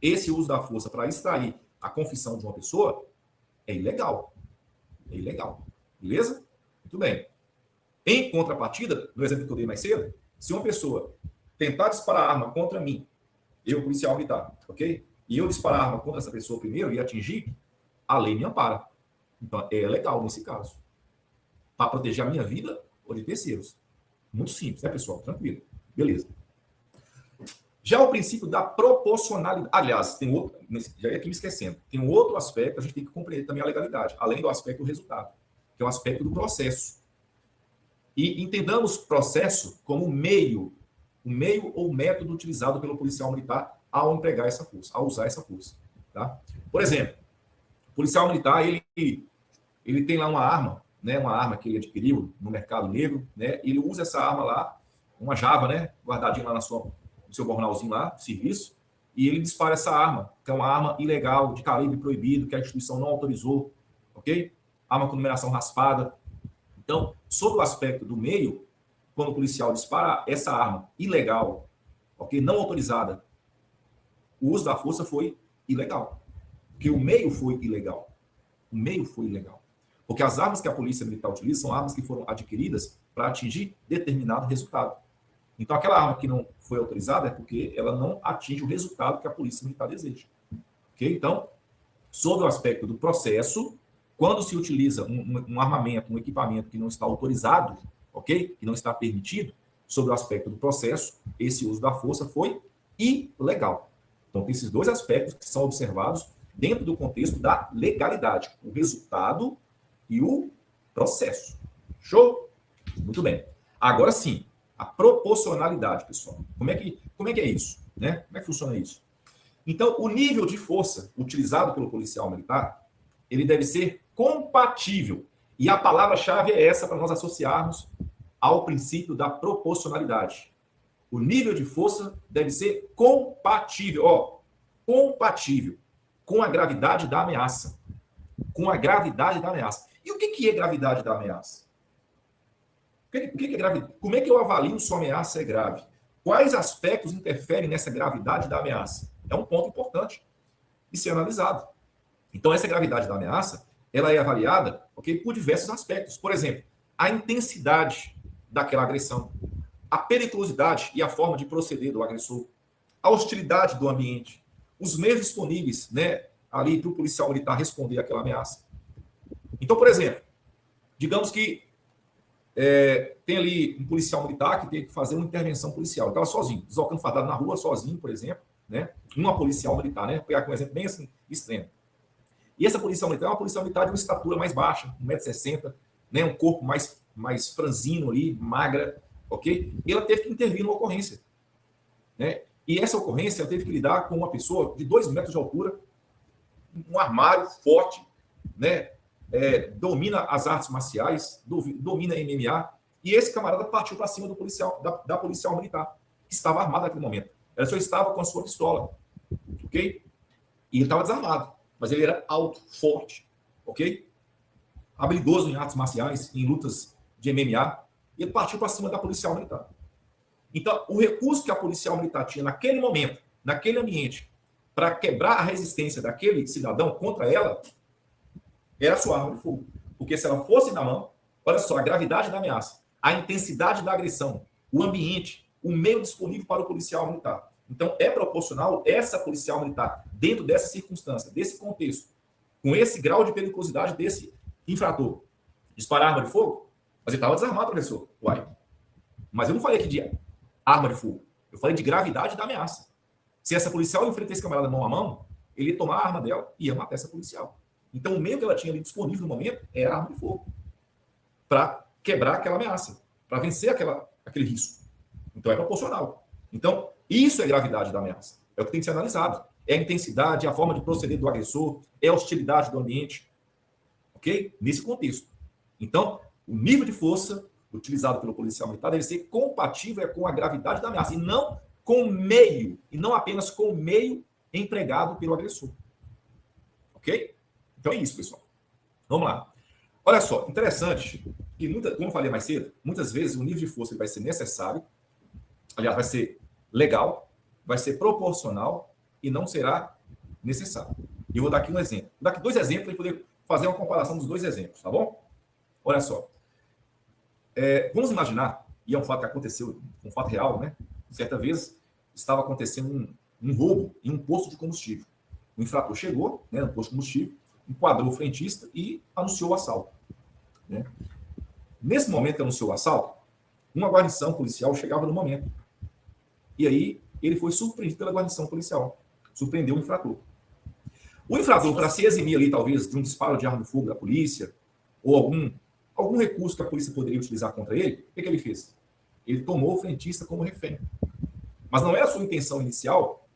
esse uso da força para extrair a confissão de uma pessoa é ilegal. É ilegal. Beleza? Muito bem. Em contrapartida, no exemplo que eu dei mais cedo, se uma pessoa tentar disparar arma contra mim, eu, policial militar, ok? E eu disparar arma contra essa pessoa primeiro e atingir, a lei me ampara. Então, é legal nesse caso. Para proteger a minha vida ou de terceiros. Muito simples, né, pessoal? Tranquilo. Beleza. Já o princípio da proporcionalidade. Aliás, tem outro, já ia aqui me esquecendo. Tem um outro aspecto, a gente tem que compreender também a legalidade, além do aspecto do resultado, que é o aspecto do processo. E entendamos processo como o meio ou método utilizado pelo policial militar ao empregar essa força, ao usar essa força. Tá? Por exemplo, o policial militar, ele tem lá uma arma, né, uma arma que ele adquiriu no mercado negro, né, ele usa essa arma lá, uma Java, né, guardadinha lá no seu jornalzinho lá, serviço, e ele dispara essa arma, que é uma arma ilegal, de calibre proibido, que a instituição não autorizou, ok? Arma com numeração raspada. Então, sob o aspecto do meio, quando o policial dispara essa arma ilegal, ok, não autorizada, o uso da força foi ilegal. Porque o meio foi ilegal. O meio foi ilegal. Porque as armas que a polícia militar utiliza são armas que foram adquiridas para atingir determinado resultado. Então, aquela arma que não foi autorizada é porque ela não atinge o resultado que a polícia militar deseja. Ok? Então, sob o aspecto do processo, quando se utiliza um armamento, um equipamento que não está autorizado, ok? Que não está permitido, sobre o aspecto do processo, esse uso da força foi ilegal. Então, tem esses dois aspectos que são observados dentro do contexto da legalidade, o resultado e o processo. Show? Muito bem. Agora sim, a proporcionalidade, pessoal. Como é que é isso? Né? Como é que funciona isso? Então, o nível de força utilizado pelo policial militar, ele deve ser compatível. E a palavra-chave é essa para nós associarmos ao princípio da proporcionalidade. O nível de força deve ser compatível, compatível com a gravidade da ameaça. Com a gravidade da ameaça. E o que é gravidade da ameaça? O que é grave? Como é que eu avalio se a ameaça é grave? Quais aspectos interferem nessa gravidade da ameaça? É um ponto importante de ser analisado. Então, essa gravidade da ameaça, ela é avaliada, ok, por diversos aspectos. Por exemplo, a intensidade daquela agressão, a periculosidade e a forma de proceder do agressor, a hostilidade do ambiente, os meios disponíveis, né, ali para o policial militar responder àquela ameaça. Então, por exemplo, digamos que tem ali um policial militar que tem que fazer uma intervenção policial. Ele estava sozinho, deslocando fardado na rua, sozinho, por exemplo, né? Uma policial militar, né? Vou pegar um exemplo bem assim, extremo. E essa policial militar é uma policial militar de uma estatura mais baixa, 1,60 m, né? Um corpo mais franzino ali, magra, ok? E ela teve que intervir numa ocorrência, né? E essa ocorrência ela teve que lidar com uma pessoa de 2 metros de altura, um armário forte, né? Domina as artes marciais, domina MMA, e esse camarada partiu para cima do policial, da policial militar, que estava armada naquele momento. Ela só estava com a sua pistola, ok? E ele estava desarmado, mas ele era alto, forte, ok? Habilidoso em artes marciais, em lutas de MMA, e ele partiu para cima da policial militar. Então, o recurso que a policial militar tinha naquele momento, naquele ambiente, para quebrar a resistência daquele cidadão contra ela, era a sua arma de fogo. Porque se ela fosse na mão, olha só, a gravidade da ameaça, a intensidade da agressão, o ambiente, o meio disponível para o policial militar. Então, é proporcional essa policial militar, dentro dessa circunstância, desse contexto, com esse grau de periculosidade desse infrator, disparar arma de fogo? Mas ele estava desarmado, professor. Uai. Mas eu não falei aqui de arma de fogo. Eu falei de gravidade da ameaça. Se essa policial enfrenta esse camarada mão a mão, ele ia tomar a arma dela e ia matar essa policial. Então, o meio que ela tinha ali disponível no momento era a arma de fogo. Para quebrar aquela ameaça. Para vencer aquele risco. Então, é proporcional. Então, isso é gravidade da ameaça. É o que tem que ser analisado. É a intensidade, a forma de proceder do agressor, é a hostilidade do ambiente. Ok? Nesse contexto. Então, o nível de força utilizado pelo policial militar deve ser compatível com a gravidade da ameaça. E não com o meio. E não apenas com o meio empregado pelo agressor. Ok? Então é isso, pessoal. Vamos lá. Olha só, interessante que, como eu falei mais cedo, muitas vezes o nível de força vai ser necessário, aliás, vai ser legal, vai ser proporcional e não será necessário. E eu vou dar aqui um exemplo. Vou dar aqui 2 exemplos para poder fazer uma comparação dos 2 exemplos, tá bom? Olha só. Vamos imaginar, e é um fato que aconteceu, um fato real, né? Certa vez estava acontecendo um roubo em um posto de combustível. O infrator chegou, né, no posto de combustível, enquadrou o frentista e anunciou o assalto. Né? Nesse momento que anunciou o assalto, uma guarnição policial chegava no momento. E aí ele foi surpreendido pela guarnição policial. Surpreendeu o infrator. O infrator, para se eximir ali, talvez, de um disparo de arma de fogo da polícia, ou algum recurso que a polícia poderia utilizar contra ele, o que ele fez? Ele tomou o frentista como refém. Mas não era a sua intenção inicial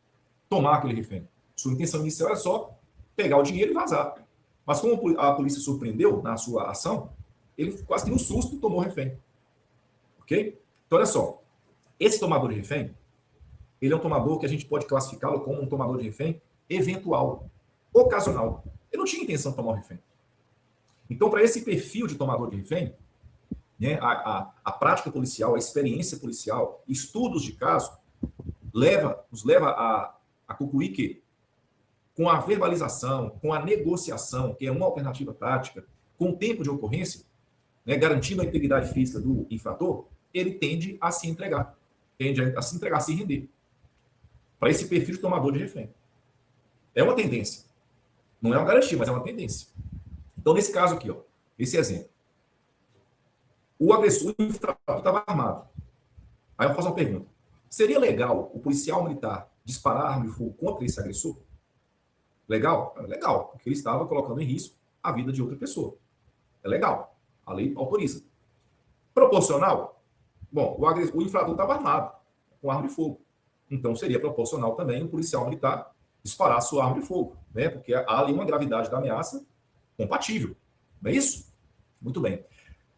tomar aquele refém. Sua intenção inicial era só pegar o dinheiro e vazar. Mas como a polícia surpreendeu na sua ação, ele quase que no susto tomou refém. Ok? Então, olha só. Esse tomador de refém, ele é um tomador que a gente pode classificá-lo como um tomador de refém eventual, ocasional. Ele não tinha intenção de tomar o refém. Então, para esse perfil de tomador de refém, né, a prática policial, a experiência policial, estudos de caso, nos leva a concluir que, com a verbalização, com a negociação, que é uma alternativa tática, com o tempo de ocorrência, né, garantindo a integridade física do infrator, ele tende a se entregar, a se render. Para esse perfil de tomador de refém. É uma tendência. Não é uma garantia, mas é uma tendência. Então, nesse caso aqui, ó, esse exemplo. O agressor, o infrator, estava armado. Aí eu faço uma pergunta. Seria legal o policial militar disparar arma de fogo contra esse agressor? Legal? É legal, porque ele estava colocando em risco a vida de outra pessoa. É legal. A lei autoriza. Proporcional? Bom, o infrator estava armado, com arma de fogo. Então, seria proporcional também o policial militar disparar sua arma de fogo, né? Porque há ali uma gravidade da ameaça compatível. Não é isso? Muito bem.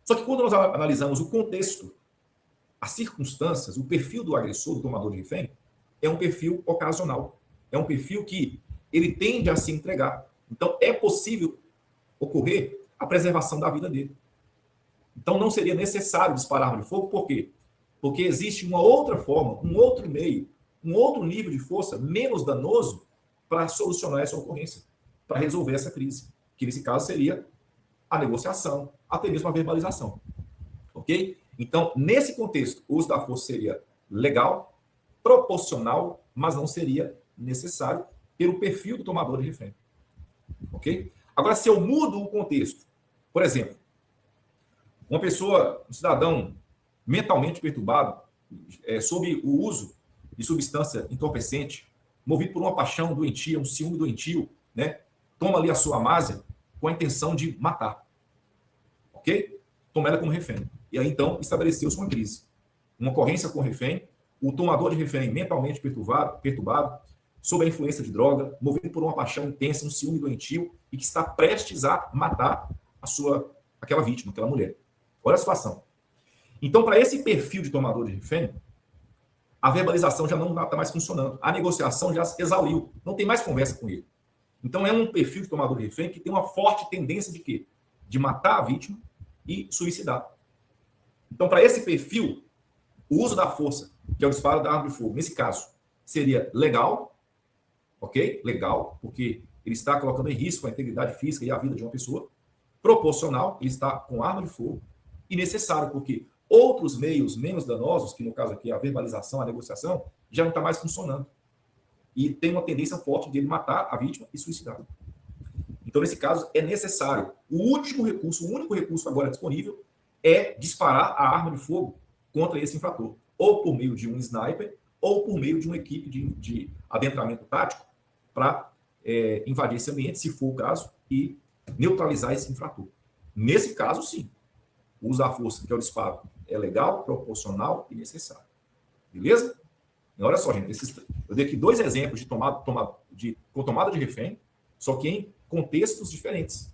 Só que quando nós analisamos o contexto, as circunstâncias, o perfil do agressor, do tomador de refém, é um perfil ocasional. É um perfil que ele tende a se entregar. Então, é possível ocorrer a preservação da vida dele. Então, não seria necessário disparar arma de fogo, por quê? Porque existe uma outra forma, um outro meio, um outro nível de força menos danoso para solucionar essa ocorrência, para resolver essa crise, que nesse caso seria a negociação, até mesmo a verbalização. Ok? Então, nesse contexto, o uso da força seria legal, proporcional, mas não seria necessário pelo perfil do tomador de refém. Ok? Agora, se eu mudo o contexto, por exemplo, uma pessoa, um cidadão mentalmente perturbado, sob o uso de substância entorpecente, movido por uma paixão doentia, um ciúme doentio, né? Toma ali a sua amásia com a intenção de matar. Ok? Toma ela como refém. E aí, então, estabeleceu-se uma crise. Uma ocorrência com o refém, o tomador de refém mentalmente perturbado, sob a influência de droga, movido por uma paixão intensa, um ciúme doentio, e que está prestes a matar aquela vítima, aquela mulher. Olha a situação. Então, para esse perfil de tomador de refém, a verbalização já não está mais funcionando. A negociação já exauriu. Não tem mais conversa com ele. Então, é um perfil de tomador de refém que tem uma forte tendência de quê? De matar a vítima e suicidar. Então, para esse perfil, o uso da força, que é o disparo da arma de fogo, nesse caso, seria legal, ok? Legal, porque ele está colocando em risco a integridade física e a vida de uma pessoa. Proporcional, ele está com arma de fogo. E necessário, porque outros meios menos danosos, que no caso aqui é a verbalização, a negociação, já não está mais funcionando. E tem uma tendência forte de ele matar a vítima e suicidar. Então, nesse caso, é necessário. O último recurso, o único recurso agora disponível é disparar a arma de fogo contra esse infrator. Ou por meio de um sniper, ou por meio de uma equipe de adentramento tático para invadir esse ambiente, se for o caso, e neutralizar esse infrator. Nesse caso, sim. O uso da força, que é o disparo, é legal, proporcional e necessário. Beleza? E olha só, gente, eu dei aqui 2 exemplos com tomada de refém, só que em contextos diferentes.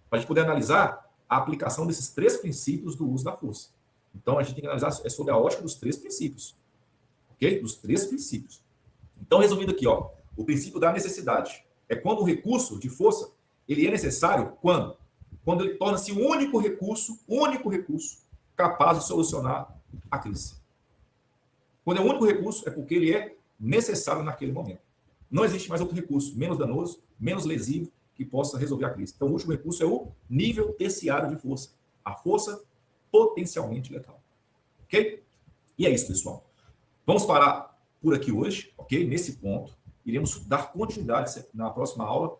Para a gente poder analisar a aplicação desses 3 princípios do uso da força. Então, a gente tem que analisar sobre a ótica dos 3 princípios. Ok? Dos 3 princípios. Então, resumindo aqui, ó, o princípio da necessidade é quando o recurso de força ele é necessário quando? Quando ele torna-se o único recurso capaz de solucionar a crise. Quando é o único recurso, é porque ele é necessário naquele momento. Não existe mais outro recurso menos danoso, menos lesivo, que possa resolver a crise. Então, o último recurso é o nível terciário de força. A força potencialmente letal. Ok? E é isso, pessoal. Vamos parar por aqui hoje, ok? Nesse ponto. Iremos dar continuidade na próxima aula